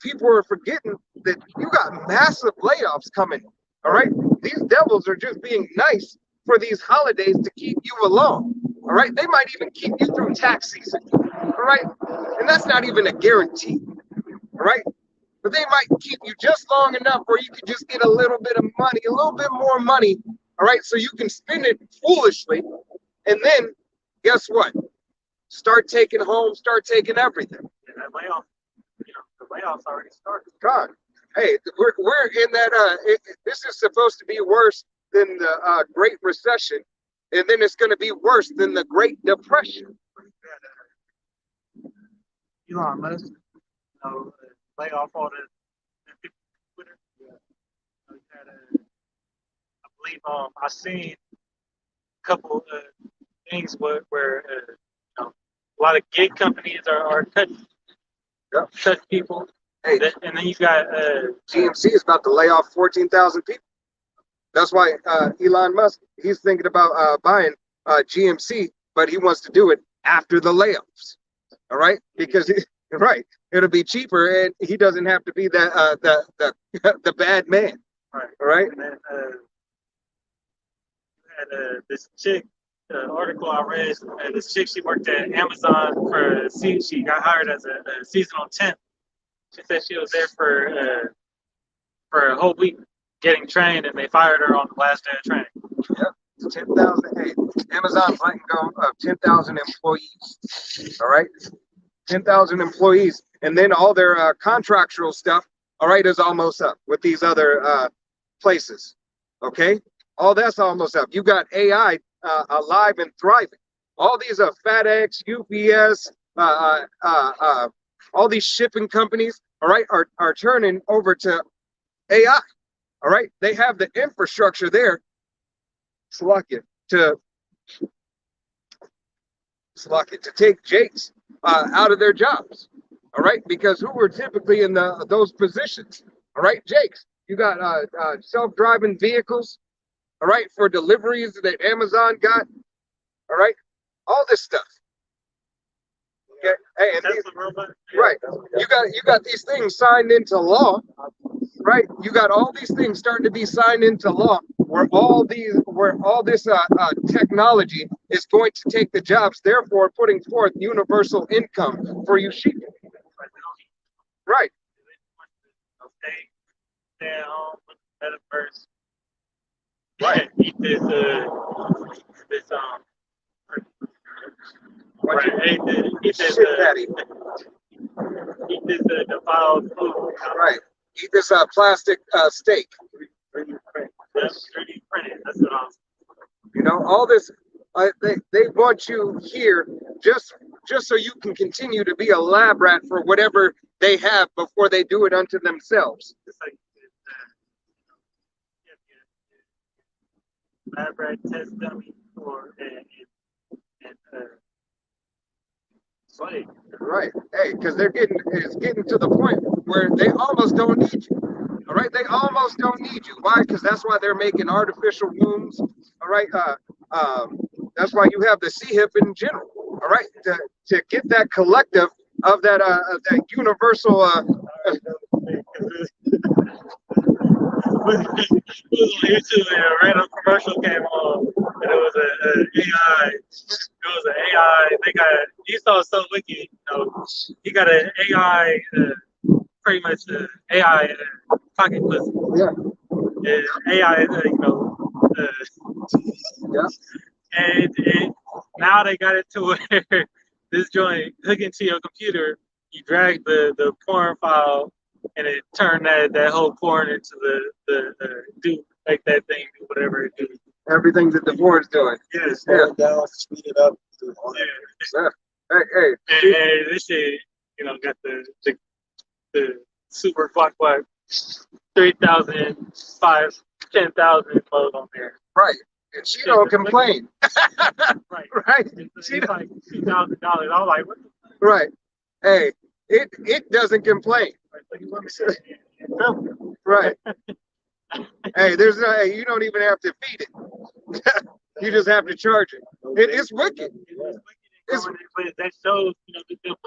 People are forgetting that you got massive layoffs coming. All right, these devils are just being nice for these holidays to keep you along. All right, they might even keep you through tax season. All right, and that's not even a guarantee. All right, but they might keep you just long enough where you can just get a little bit of money, a little bit more money. All right, so you can spend it foolishly, and then guess what? Start taking everything. And that layoff, the layoffs already started. God. Hey, we're in that. This is supposed to be worse than the Great Recession, and then it's going to be worse than the Great Depression. Elon Musk, lay off all the people on Twitter. Yeah. I believe I seen a couple things where a lot of gig companies are cutting people. Hey, and then you got GMC is about to lay off 14,000 people. That's why Elon Musk, he's thinking about buying GMC, but he wants to do it after the layoffs. All right, because it'll be cheaper, and he doesn't have to be the bad man. Right. All right. And then had this chick. The article I read, this chick, she worked at Amazon she got hired as a seasonal temp. She said she was there for a whole week getting trained, and they fired her on the last day of training. Yep, 10,000. Hey, Amazon's letting go of 10,000 employees. All right, 10,000 employees, and then all their contractual stuff. All right, is almost up with these other places. Okay, all that's almost up. You got AI alive and thriving. All these are FedEx, UPS, all these shipping companies, all right, are turning over to AI. All right, they have the infrastructure there, Slovakia, to take Jakes out of their jobs. All right, because who were typically in those positions? All right, Jakes. You got self-driving vehicles. All right, for deliveries that Amazon got. All right, all this stuff. Okay, hey, and these, right? You got these things signed into law, right? You got all these things starting to be signed into law, where all this technology is going to take the jobs, therefore putting forth universal income for you sheep. Right. Stay at home with the metaverse. Right. Eat this right. Eat this Shit, daddy. Eat this defiled food. Right. Eat this plastic steak. 3D printed. That's 3D printed. That's what I'm. You know, all this. They want you here just so you can continue to be a lab rat for whatever they have before they do it unto themselves. It's like lab rat test dummy for slave. Right. Hey, because it's getting to the point where they almost don't need you. All right. They almost don't need you. Why? Because that's why they're making artificial wombs. All right. That's why you have the CHIP in general. All right. To get that collective of that universal. It was on YouTube and a random commercial came on, and it was an AI. It was an AI. He saw so wicked. You know, he got an AI, pretty much AI pocket pussy. Yeah. AI, Yeah. And now they got it to where this joint hook into your computer. You drag the porn file, and it turned that whole porn into the do make that thing do whatever it do. Everything that the board's doing. Yes. Slow it down, speed it up. Yeah. Hey. And this shit, got the super black 3,000, 10,000 mode on there. Right. And she don't complain. Right. Right. It's like $2,000. I was like, what? Right. Hey, it doesn't complain. Right. Hey, you don't even have to feed it. You just have to charge it. It's wicked. That shows, the difference.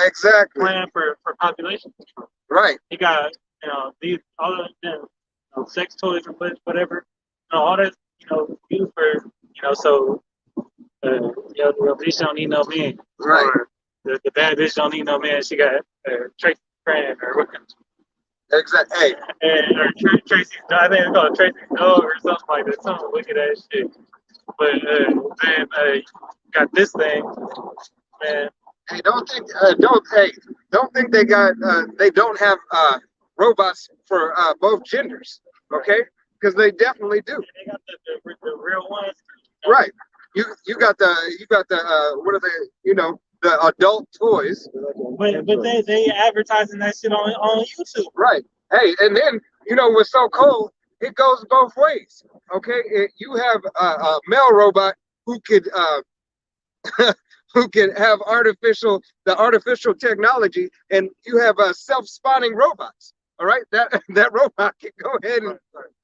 Exactly. Plan for population control. Right. He got, these all of them, sex toys and whatever, all that, used for, so, the bitch don't need no man. Right. Or the bad bitch don't need no man. She got Tracy's friend or what. Exactly. Hey. And or Tracy's, I think it's called Tracy's dog or something like that. Some wicked ass shit. But then got this thing, man. Hey, don't think they don't have robots for both genders, okay? Because they definitely do. They got the real ones. Right. You got the what are they? The adult toys. But they advertising that shit on YouTube. Right. Hey, and then what's so cool? It goes both ways. Okay. You have a male robot who could who can have the artificial technology, and you have self-spawning robots. All right. That robot can go ahead and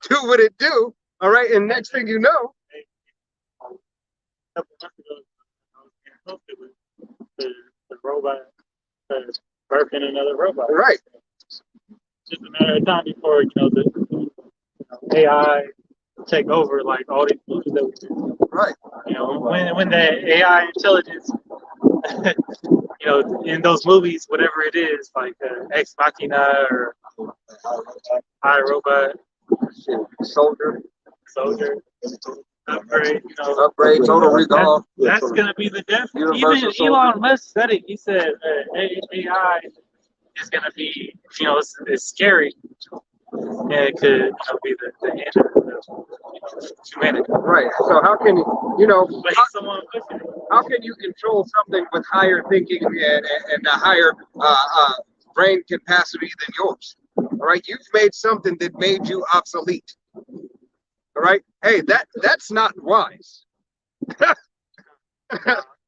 do what it do. All right. And next thing you know. A couple months ago, I was getting with the robot birthing another robot. Right. Just a matter of time before the AI take over like all these movies that we do. Right. When the AI intelligence, in those movies, whatever it is, like Ex Machina or iRobot, Soldier, Upgrade, Upgrade, Total Recall. That's gonna be the death. Universal Even Elon Musk said it. He said AI is gonna be, it's scary. And it could be the end of humanity. Right. So how can But he's someone pushing it. how can you control something with higher thinking and a higher brain capacity than yours? All right, you've made something that made you obsolete. All right, hey, that's not wise.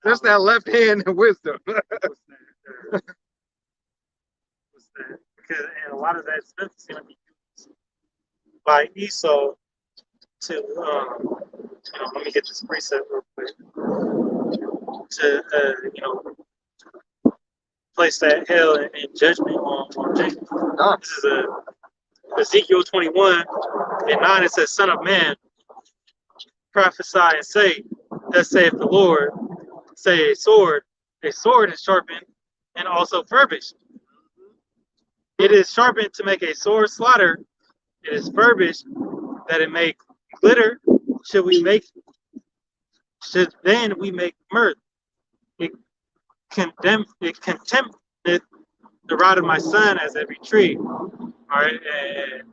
That's that left hand wisdom. Because and a lot of that stuff is going to be used by Esau to, let me get this precept real quick, to, place that hell and judgment on Jacob. This is Ezekiel 21 and 9. It says, "Son of man, prophesy and say, thus saith the Lord, say a sword is sharpened and also furbished. It is sharpened to make a sword slaughter. It is furbished that it may glitter. Should then we make mirth. It contempteth the rod of my son as every tree." All right, and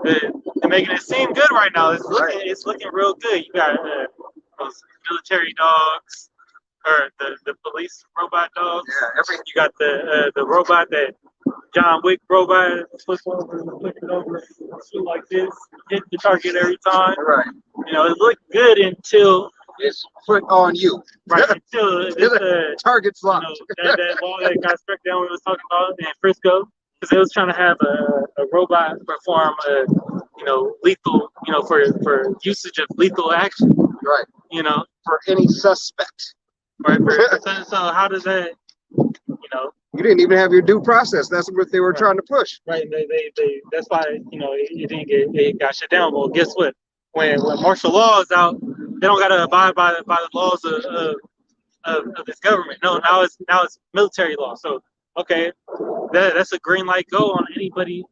they're making it seem good right now. It's looking real good. You got those military dogs, or the police robot dogs. Yeah, You got the robot that John Wick robot flip it over, shoot like this, hit the target every time. right. It looked good until It's put on you. until this Target's locked. that law that got struck down we was talking about in Frisco, because they was trying to have a robot perform lethal, for usage of lethal action. Right. For any suspect. Right. So how does that, You didn't even have your due process. That's what they were trying to push. right? They that's why it didn't it got shut down. Well, guess what? When martial law is out, they don't gotta abide by the laws of this government. No, now it's military law. So okay, that's a green light go on anybody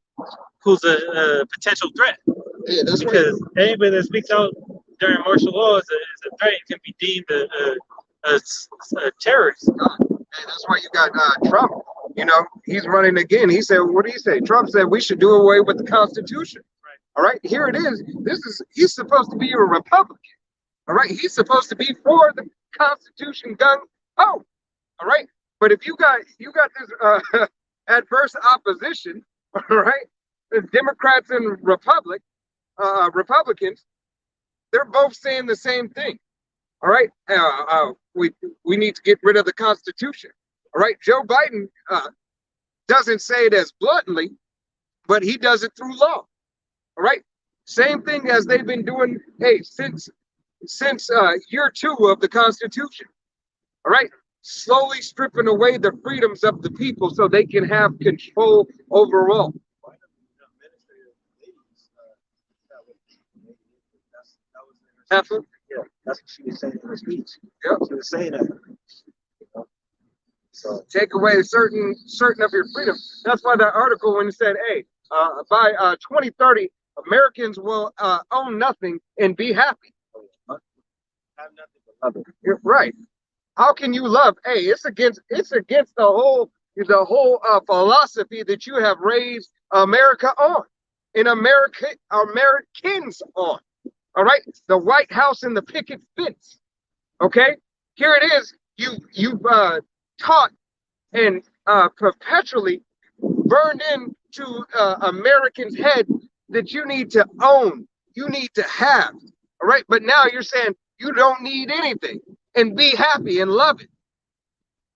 who's a potential threat. Yeah, that's Because anybody that speaks out during martial law is a threat. It can be deemed a terrorist. Hey, that's why you got Trump. He's running again. He said, what did he say? Trump said we should do away with the Constitution. Right. All right, here it is. He's supposed to be a Republican. All right, he's supposed to be for the Constitution gung ho. All right, but if you got this adverse opposition, all right, the Democrats and Republicans, they're both saying the same thing. All right, we need to get rid of the Constitution. All right, Joe Biden doesn't say it as bluntly, but he does it through law. All right, same thing as they've been doing. Hey, since year 2 of the Constitution. All right, slowly stripping away the freedoms of the people so they can have control overall. Yeah, that's what she was saying in her speech. Yep. She was saying that. So Take away certain of your freedom. That's why that article when it said, "Hey, by 2030, Americans will own nothing and be happy." have nothing but love it. You're right. How can you love? Hey, it's against the whole philosophy that you have raised America on, and Americans on. All right, the White House and the picket fence. Okay, here it is. You've taught and perpetually burned into Americans' head that you need to own, you need to have. All right, but now you're saying you don't need anything and be happy and love it.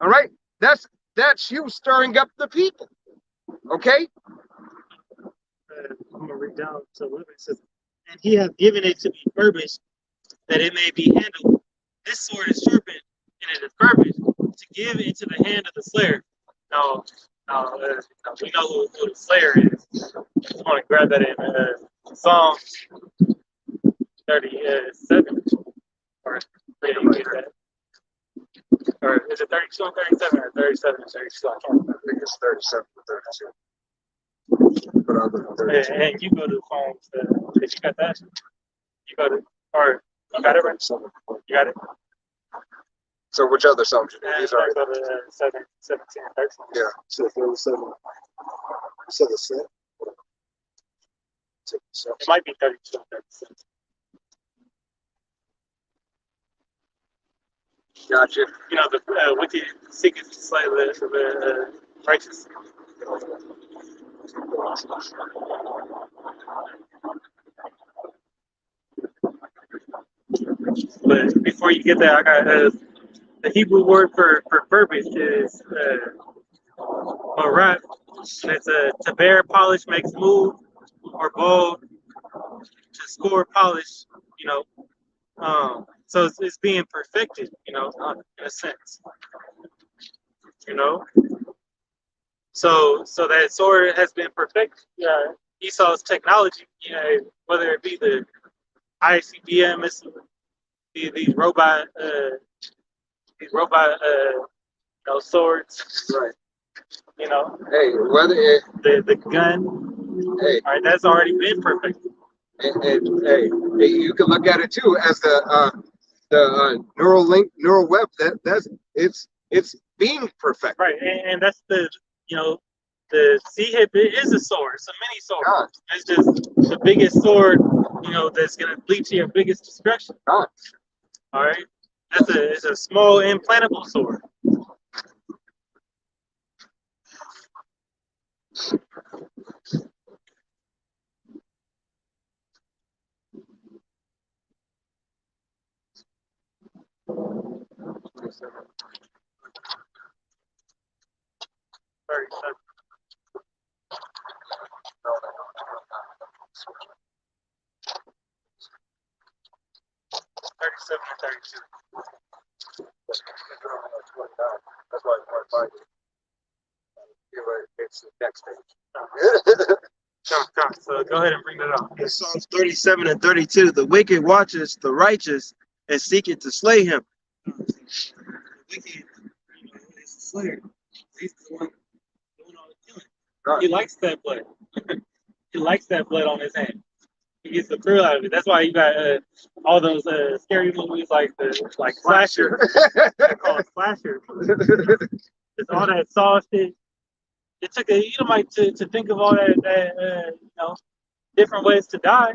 All right, that's you stirring up the people. Okay. I'm gonna read down to 11. It says, "And he hath given it to be furbished, that it may be handled. This sword is sharpened, and it is furbished, to give into the hand of the slayer." Now we know who the slayer is. I just want to grab that in Psalms 37. Or yeah, you get that. Or is it 32 and 37 or 37 and 32? I can't remember. I think it's 37 to 32. But I'll go to 32. And you go to the Psalms. If you got that, you go to, or you got it right? You got it? So which other songs you do? And These are go to 17 and 13. yeah. So 37. You said the set? It might be 32 and 36. Gotcha. You know, the wicked seeketh to slay the righteous. But before you get that, I got the Hebrew word for verbiage is marat. It's to bear, polish, make smooth, or bold, to score, polish. You know, so it's being perfected. You know, in a sense. You know, so that sword has been perfected. Esau's technology. You know, whether it be the ICBM missile, these robot, swords. Right. You know, Hey, whether it, the gun. hey, All right, that's already been perfected. hey, you can look at it too as the neural web. That's it's being perfect. Right, and that's the sea hip is a sword. It's a mini sword. God, It's just the biggest sword, that's gonna lead to your biggest destruction. God. All right, it's a small implantable sword. Very 37 and 32. That's why it's hard to it's the next page. So go ahead and bring that up. In Psalms 37 and 32, the wicked watches the righteous and seeketh to slay him. The wicked, is the slayer. He's the one doing all the killing. God. He likes that blood. He likes that blood on his hand. He gets the thrill out of it. That's why you got all those scary movies like slasher. They're called slasher. It's all that saw shit. It took a Edomite to think of all that different ways to die,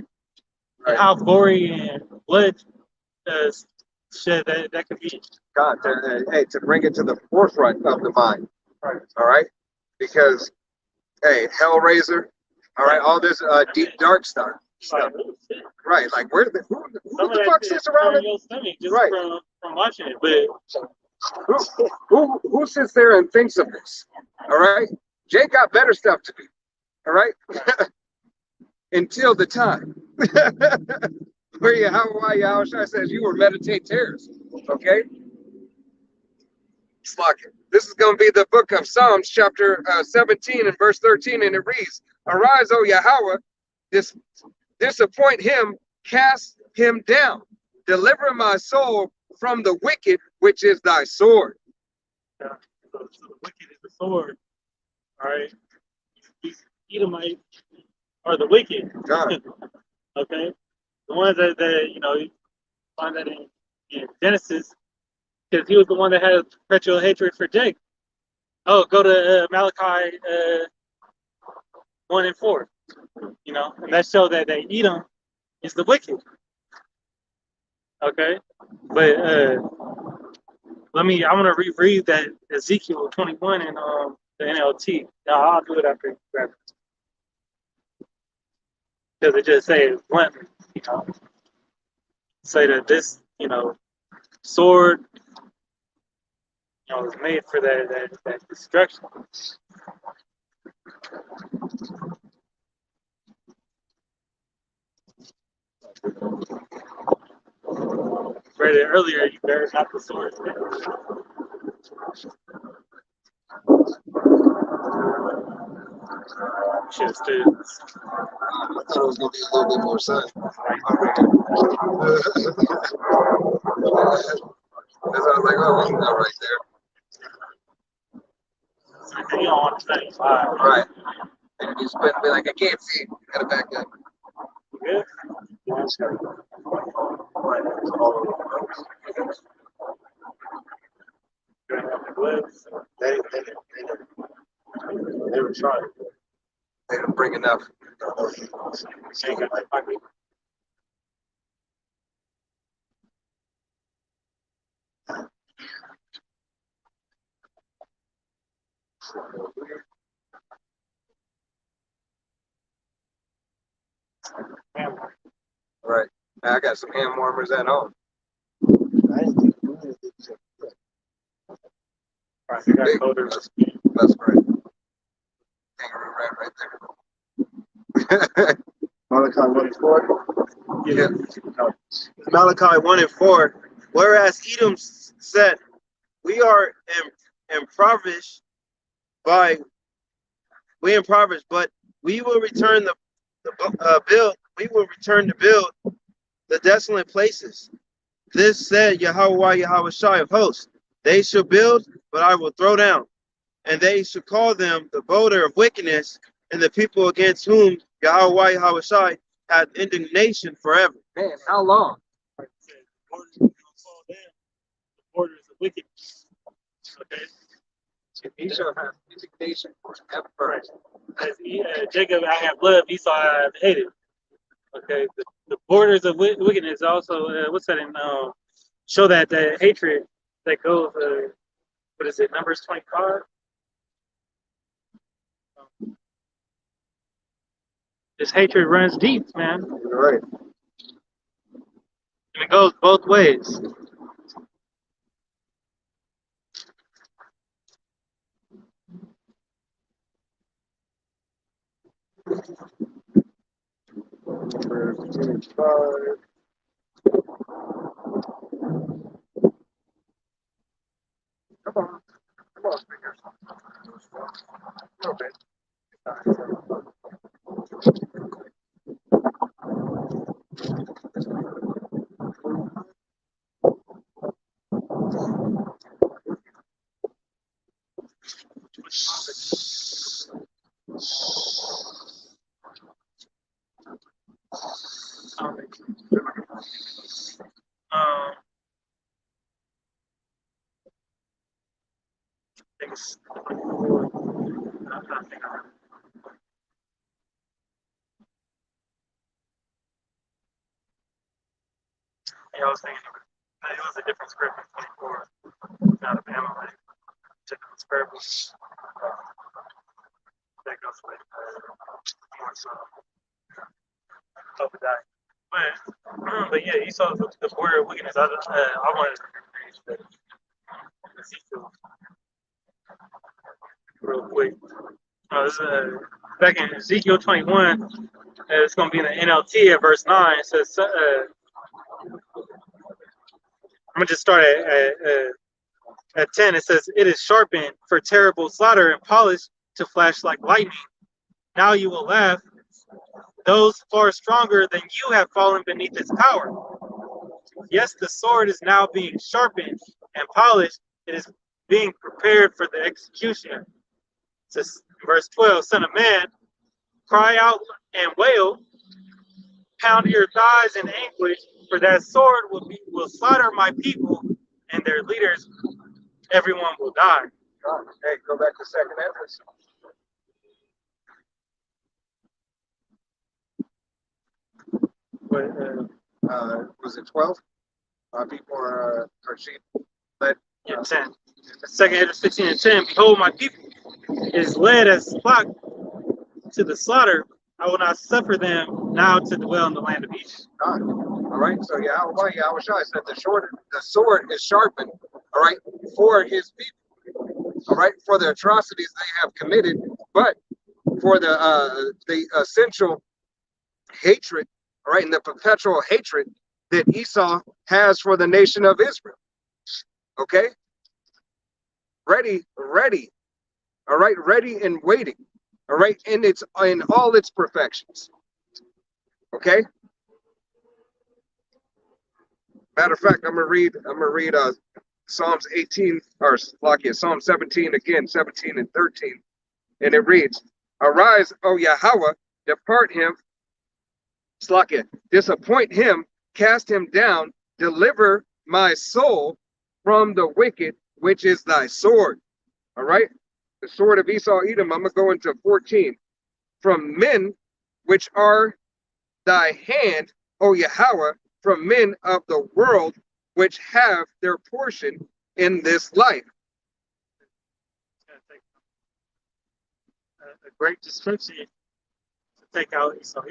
and how gory and blood shed that could be. God, to bring it to the forefront of the mind. Right. All right, because hey, Hellraiser. All right, all this deep dark stuff. Like, oh, shit. Right, like who Some of the that fuck shit sits around in it? your stomach just Right. from watching it. But Who sits there and thinks of this? All right, Jake got better stuff to do. All right, until the time where Yahushua says you will meditate tears. Okay, this is going to be the book of Psalms, chapter 17 and verse 13, and it reads, "Arise, O Yahweh, disappoint him, cast him down, deliver my soul from the wicked, which is thy sword." so the wicked is the sword. All right, these Edomites are the wicked. God. Okay, the ones that you find that in Genesis, because he was the one that had perpetual hatred for Jacob. Oh, go to Malachi 1 and 4. And that showed that Edom is the wicked. Okay, but I'm gonna reread that Ezekiel 21 in the NLT. I'll do it after you grab it, because it just says bluntly, say that this sword was made for that destruction. Read it earlier. You better not the sword. Should have stood. I thought it was going to be a little bit more sun. That's why I was like, oh, he's not right there. You don't want to say Right. And you split and be like, I can't see. Gotta back up. good. They were trying. They didn't bring enough. I got some hand warmers at home. I didn't think you knew that. All right, I got colder. That's right. Kangaroo rat right there. Malachi 1:4. Yeah. Malachi 1 and 4. Whereas Edom said, we are impoverished but we will return we will return to build the desolate places. This said Yahweh Shai of hosts. They shall build, but I will throw down, and they shall call them the boulder of wickedness, and the people against whom Yahweh Shai hath indignation forever. Man, how long? Borders of wickedness. Okay. He shall have indignation forever. As Jacob, I have loved, Esau, I have hated. Okay. The borders of wickedness also, what's that in? Show that hatred that goes, what is it, Numbers 25? This hatred runs deep, man. You're right. And it goes both ways. Verse 5. Come on. Come on, fingers. A little bit. It's, I was thinking it was a different script in 24, not of Amalek. Different script. That goes with more so Obadiah. But yeah, you saw the border of wickedness. I wanted to read Ezekiel real quick. This is, back in Ezekiel 21, it's going to be in the NLT at verse 9. It says, I'm going to just start at 10. It says, it is sharpened for terrible slaughter and polished to flash like lightning. Now you will laugh. Those far stronger than you have fallen beneath its power. Yes, the sword is now being sharpened and polished. It is being prepared for the execution. It says, verse 12, son of man, cry out and wail, pound your thighs in anguish, for that sword will slaughter my people, and their leaders, everyone will die. Hey, go back to second Ezra. Was it 12? People are sheep led. Yeah, 10. Second Ezra 16 and 10. Behold, my people is led as flock to the slaughter. I will not suffer them now to dwell in the land of Egypt. God. All right. So Yahweh Shai said the sword is sharpened. All right, for his people. All right, for the atrocities they have committed, but for the essential hatred. All right, and the perpetual hatred that Esau has for the nation of Israel. Okay? Ready. All right, ready and waiting. All right, in all its perfections. Okay? Matter of fact, I'm gonna read Psalms 18 or Psalm 17 again, 17 and 13. And it reads, arise, O Yahweh, depart him, disappoint him, cast him down, deliver my soul from the wicked, which is thy sword. All right? The sword of Esau, Edom, I'm going to go into 14. From men which are thy hand, O Yahweh, from men of the world, which have their portion in this life. It's going to take a great destruction to take out Esau.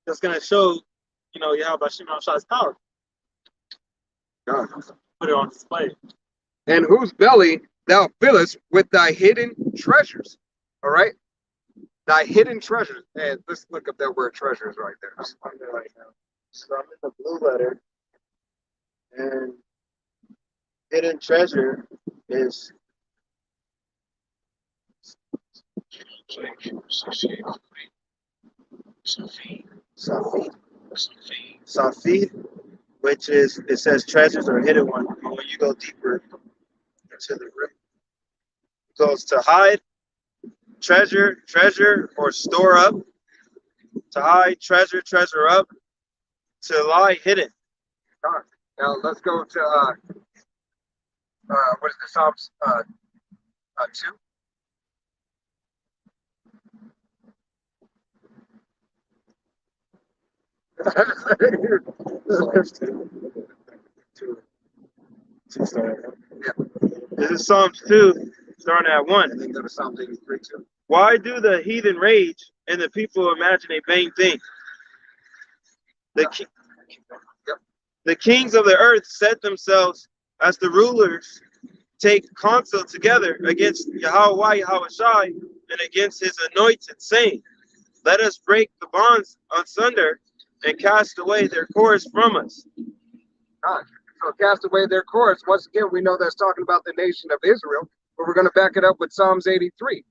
that's gonna show, Yahweh Shai's power. God. Put it on display. And whose belly thou fillest with thy hidden treasures. All right? Thy hidden treasures. And let's look up that word treasures right there. I'm on there right now. So I'm in the blue letter, and hidden treasure is Safid. Safid, which is, it says treasures or hidden one. And when you go deeper into the root, it goes to hide, treasure, or store up. To hide, treasure up. To lie hidden. All right. Now let's go to what is the Psalms 2? This is Psalms 2, starting at 1. And then go to Psalms 83 too. Why do the heathen rage and the people imagine a vain thing? The kings of the earth set themselves as the rulers take counsel together against Yahweh Yahushai and against his anointed, saying, let us break the bonds asunder and cast away their cords from us. God. So cast away their cords. Once again, we know that's talking about the nation of Israel, but we're going to back it up with Psalms 83.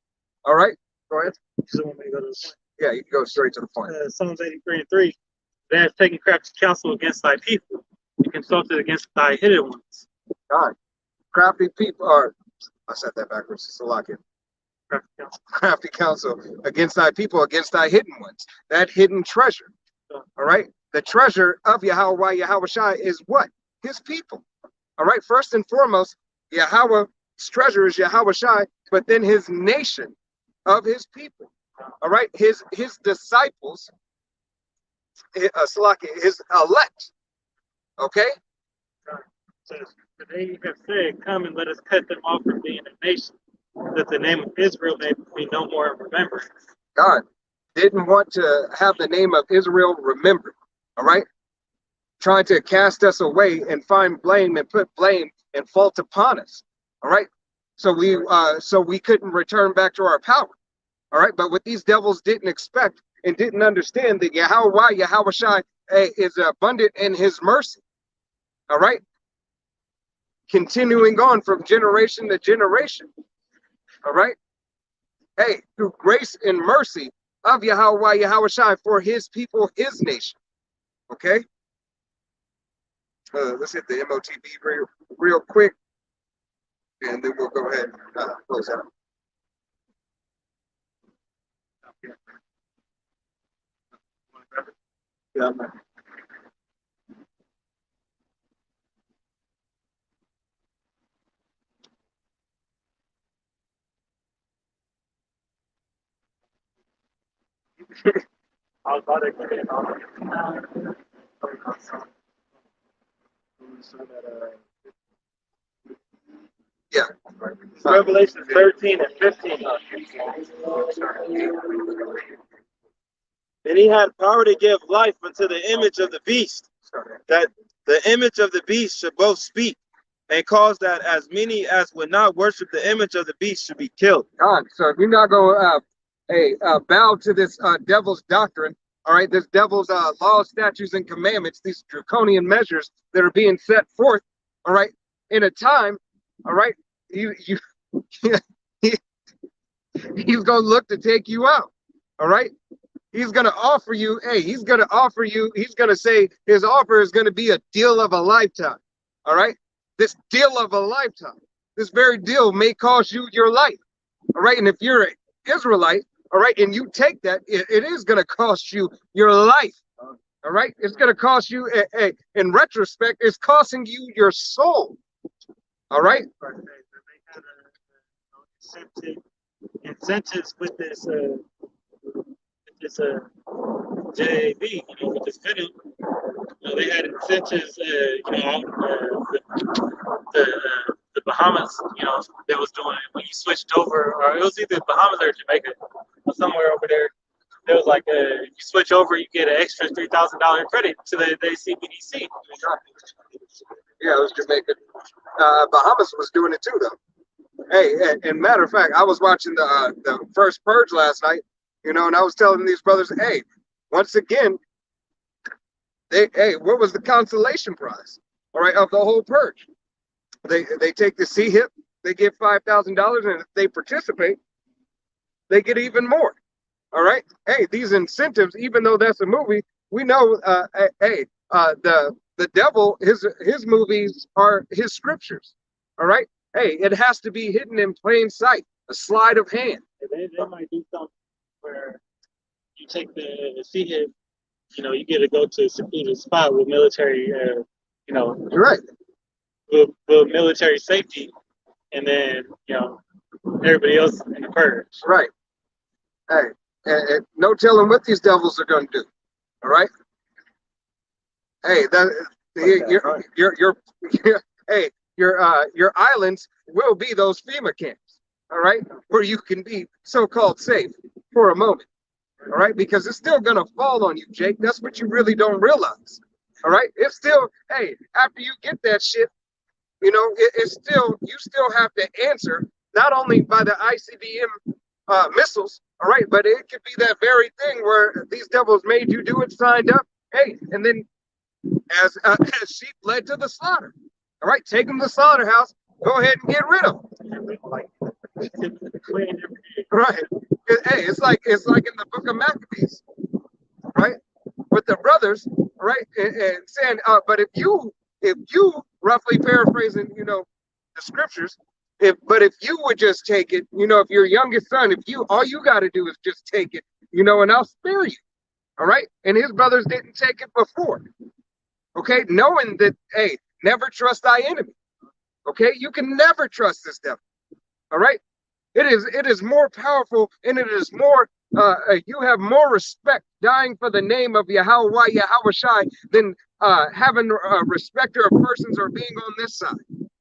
All right, go ahead. You want me to go to the point? Yeah, you can go straight to the point. Psalms 83:3. They have taken crafty counsel against thy people and consulted against thy hidden ones. God, crafty people are. I said that backwards. It's a lock in. Crafty counsel. Crafty counsel against thy people, against thy hidden ones. That hidden treasure. All right, the treasure of Yahweh Yahushai is what? His people. All right, first and foremost, Yahweh's treasure is Yahushai, but then his nation of his people. All right, his disciples, his elect. Okay? Says, for they have said, come and let us cut them off from being a nation, that the name of Israel may be no more in remembrance. God didn't want to have the name of Israel remembered. All right? Trying to cast us away and find blame and put blame and fault upon us. All right? So we couldn't return back to our power. All right? But what these devils didn't expect and didn't understand that Yahushai is abundant in his mercy. All right? Continuing on from generation to generation. All right? Hey, through grace and mercy of Yahushai for his people, his nation. Okay? Let's hit the MOTB real quick, and then we'll go ahead and close out. Yeah, I was about to get it on. Yeah. Revelation 13 and 15. And he had power to give life unto the image of the beast, that the image of the beast should both speak and cause that as many as would not worship the image of the beast should be killed. God, so if you're not going to bow to this devil's doctrine, all right, this devil's laws, statutes, and commandments, these draconian measures that are being set forth, all right, in a time, all right, he's going to look to take you out, all right? He's going to offer you, he's going to say his offer is going to be a deal of a lifetime, all right? This deal of a lifetime, this very deal may cost you your life, all right? And if you're an Israelite, all right, and you take that, it is going to cost you your life, all right? It's going to cost you, in retrospect, it's costing you your soul, all right? They had incentives with this JAB, with this video. They had incentives, the Bahamas, that was doing it when you switched over, or it was either Bahamas or Jamaica, or somewhere over there. It was like if you switch over, you get an extra $3,000 credit to the CBDC. Yeah, it was Jamaican. Bahamas was doing it too, though. Hey, and matter of fact, I was watching the first Purge last night, and I was telling these brothers, hey, once again, what was the consolation prize? All right, of the whole Purge. They take the C-HIP, they get $5,000, and if they participate, they get even more. All right. Hey, these incentives, even though that's a movie, we know. The devil, his movies are his scriptures. All right. Hey, it has to be hidden in plain sight, a sleight of hand. They might do something where you take the C-HIP, you get to go to a secluded spot with military, You're right. with military safety, and then everybody else in the purge. Right. Hey, no telling what these devils are going to do. All right. Hey, your islands will be those FEMA camps. All right, where you can be so-called safe for a moment. All right, because it's still going to fall on you, Jake. That's what you really don't realize. All right, it's still, hey, after you get that shit, it's still, you still have to answer not only by the ICBM missiles, all right, but it could be that very thing where these devils made you do it, signed up, hey, and then as sheep led to the slaughter, all right, take them to the slaughterhouse, go ahead and get rid of them. Right. Hey, it's like in the book of Maccabees, right? With the brothers, right? And saying, but if you roughly paraphrasing, the scriptures, if you would just take it, if your youngest son, all you got to do is just take it, and I'll spare you. All right. And his brothers didn't take it before. Okay. Knowing that, hey, never trust thy enemy. Okay. You can never trust this devil. All right. It is more powerful, and it is more, you have more respect dying for the name of Yahweh Shai than having respect of persons or being on this side,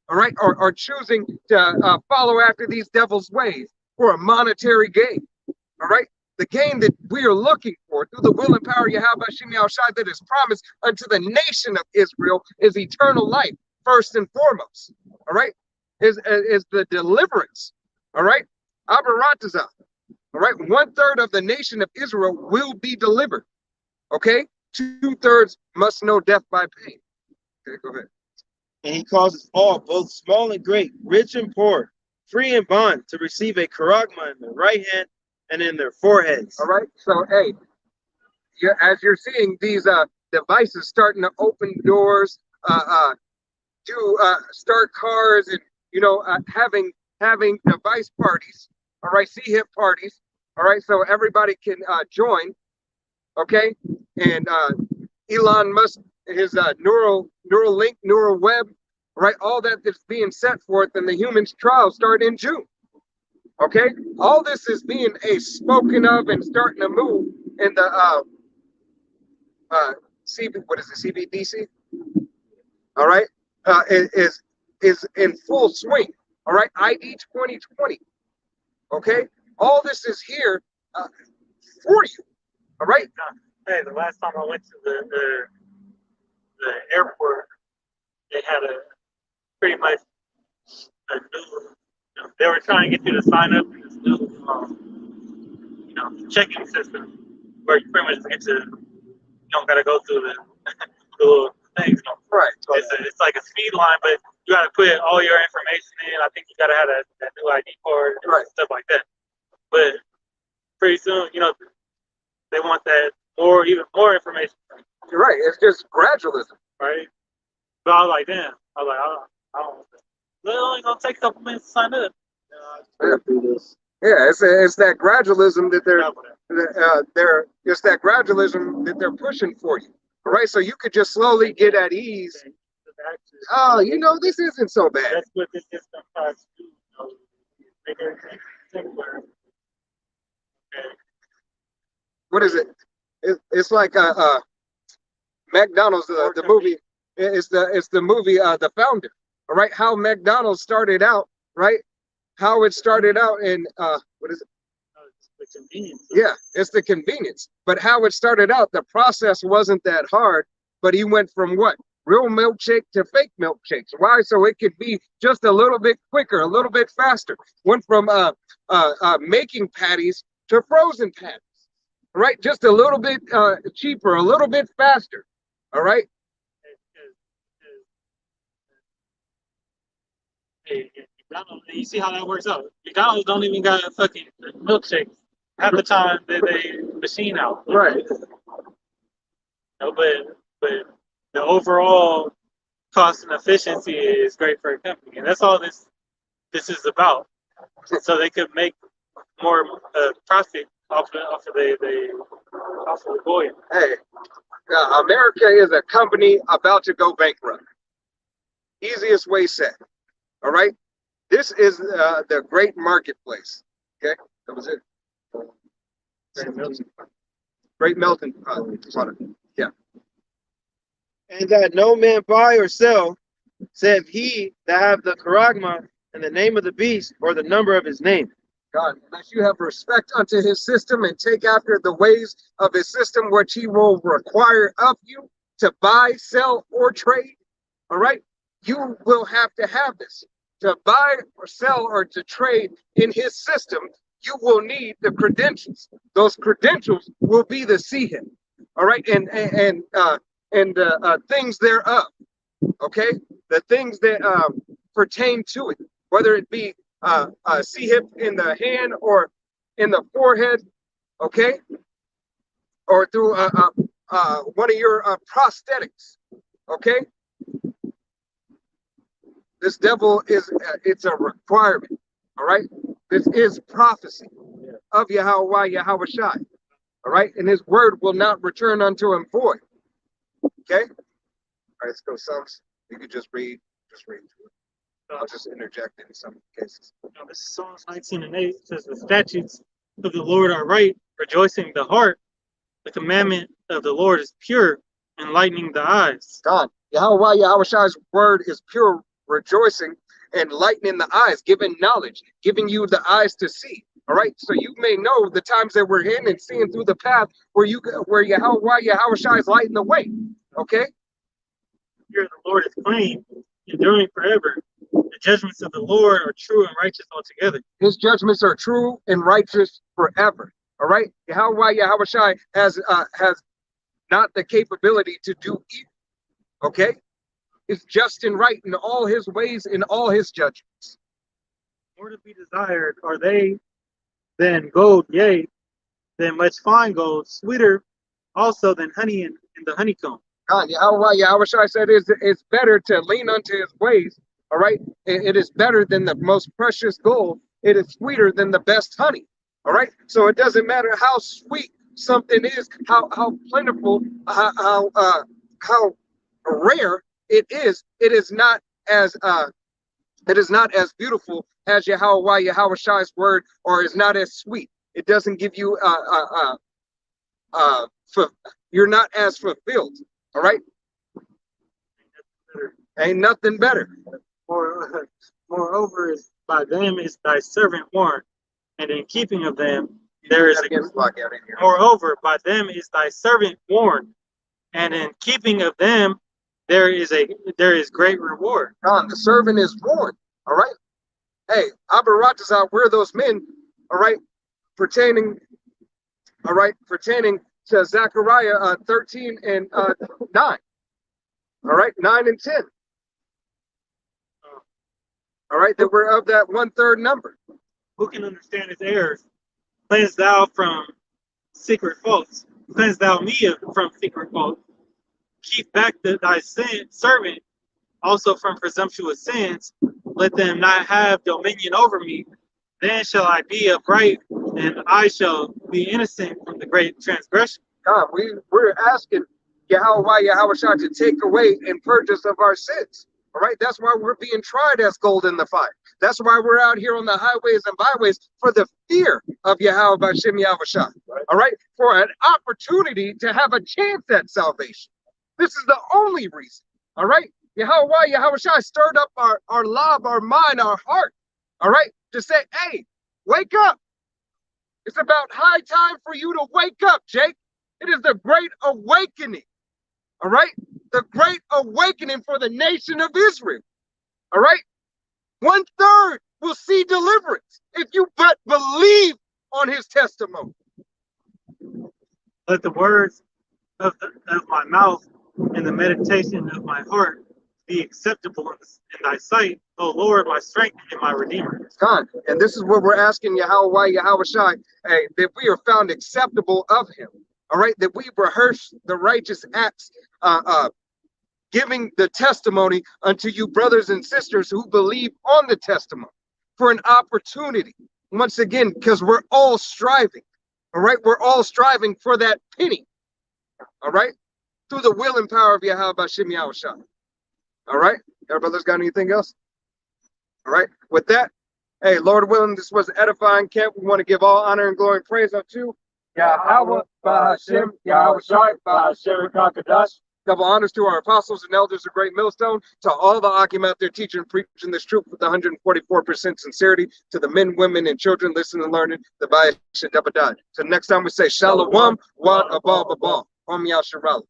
all right, or choosing to follow after these devil's ways for a monetary gain, all right. The gain that we are looking for through the will and power of Yahweh Shai that is promised unto the nation of Israel is eternal life, first and foremost, all right, is the deliverance. All right, Abaratazah. All right, 1/3 of the nation of Israel will be delivered. Okay, 2/3 must know death by pain. Okay, go ahead. And he causes all, both small and great, rich and poor, free and bond, to receive a charagma in their right hand and in their foreheads. All right, so hey, as you're seeing these devices starting to open doors, start cars, and having device parties, all right, C-HIP parties, all right, so everybody can join, okay, and Elon Musk, his neural link, neural web, right, all that is being set forth, and the humans trial start in June, okay, all this is being spoken of and starting to move in the CBDC, all right, is in full swing. All right, ID 2020. Okay, all this is here for you. All right. Hey, the last time I went to the airport, they had pretty much a new. They were trying to get you to sign up in this new, checking system where you pretty much get to. You don't gotta go through the little things. Right. It's like a speed line, but you got to put all your information in. I think you got to have that new ID card and right. Stuff like that. But pretty soon, they want that even more information. You're right. It's just gradualism. Right. But I was like, damn. I don't want that. It's only going to take a couple minutes to sign up. Yeah, it's that gradualism that it's that gradualism that they're pushing for you. All right, so you could just slowly get at ease. Oh, this isn't so bad. That's what this system tries to do. Make everything simpler. Okay. What is it? It's like McDonald's, the movie. It's the movie The Founder. All right, how McDonald's started out, right? How it started out in what is it? The convenience. Yeah, it's the convenience. But how it started out, the process wasn't that hard, but he went from what? Real milkshake to fake milkshakes. Why? So it could be just a little bit quicker, a little bit faster. Went from making patties to frozen patties. Right? Just a little bit cheaper, a little bit faster. All right? Hey, McDonald's, you see how that works out. McDonald's don't even got fucking milkshakes half the time that they machine out. Right. No, but the overall cost and efficiency is great for a company, and that's all this is about. So they could make more profit off of the boy. Hey, America is a company about to go bankrupt. Easiest way said. All right. This is the great marketplace. Okay, that was it. Great melting pot. Yeah. And that no man buy or sell, save he that have the charagma and the name of the beast or the number of his name. God, unless you have respect unto his system and take after the ways of his system, which he will require of you to buy, sell, or trade. All right. You will have to have this. To buy or sell or to trade in his system, you will need the credentials. Those credentials will be the CHIP. All right. And things thereof. Okay. The things that pertain to it, whether it be CHIP in the hand or in the forehead. Okay. Or through one of your prosthetics. Okay. This devil is, it's a requirement, all right? This is prophecy of Yahweh, Yahawashi, all right? And his word will not return unto him void, okay? All right, let's go, Psalms. You could just read through it. I'll just interject in some cases. Now, this is Psalms 19:8. It says, the statutes of the Lord are right, rejoicing the heart. The commandment of the Lord is pure, enlightening the eyes. God, Yahweh, Yahawashi's word is pure, rejoicing and lightening the eyes, giving knowledge, giving you the eyes to see. All right. So you may know the times that we're in and seeing through the path where Yahweh is lighting the way. Okay. Fear of the Lord is clean, enduring forever. The judgments of the Lord are true and righteous altogether. His judgments are true and righteous forever. All right. Yahweh has not the capability to do evil. Okay. Is just and right in all his ways, in all his judgments. More to be desired are they than gold, yea, than much fine gold, sweeter also than honey in the honeycomb. God, Yahweh said it's better to lean unto his ways. All right. It is better than the most precious gold. It is sweeter than the best honey. All right. So it doesn't matter how sweet something is, how plentiful, how rare it is not as beautiful as Yahweh's word, or is not as sweet. It doesn't give you you're not as fulfilled. All right. Ain't nothing better. Moreover, by them is thy servant warned, and in keeping of them there is moreover, by them is thy servant warned, and in keeping of them there is great reward. God, the servant is warned. All right. Hey, Abaratazah, we're those men. All right. Pertaining to Zechariah 13 and 9. All right, 9 and 10. All right, that we're of that 1/3 number. Who can understand his errors? Cleanse thou from secret faults. Cleanse thou me from secret faults. Keep back thy servant also from presumptuous sins. Let them not have dominion over me. Then shall I be upright, and I shall be innocent from the great transgression. God, we're asking Yahweh to take away and purge us of our sins. All right, that's why we're being tried as gold in the fire. That's why we're out here on the highways and byways, for the fear of Yahweh Bashem Yahushua. All right, for an opportunity to have a chance at salvation. This is the only reason. All right, Yahushua stirred up our love, our mind, our heart. All right, to say, hey, wake up. It's about high time for you to wake up, Jake. It is the great awakening. All right? The great awakening for the nation of Israel. All right? 1/3 will see deliverance if you but believe on his testimony. Let the words of my mouth and the meditation of my heart be acceptable in thy sight, O Lord, my strength and my redeemer. Con. And this is what we're asking Yahweh Shai, hey, that we are found acceptable of him. All right, that we rehearse the righteous acts, giving the testimony unto you brothers and sisters who believe on the testimony for an opportunity. Once again, because we're all striving. All right, we're all striving for that penny. All right, through the will and power of Yahweh Bashem Yahushua. All right, everybody's got anything else? All right, with that, hey, Lord willing, this was an edifying camp. We want to give all honor and glory and praise unto Yahweh Bashem Yahushua Bashem Kakadash. Double honors to our apostles and elders of Great Millstone, to all the Akim out there teaching and preaching this truth with 144% sincerity, to the men, women, and children listening and learning the Bayah Shadabadad. So next time we say Shalom, Wad Abal Babal, Om Yasharala.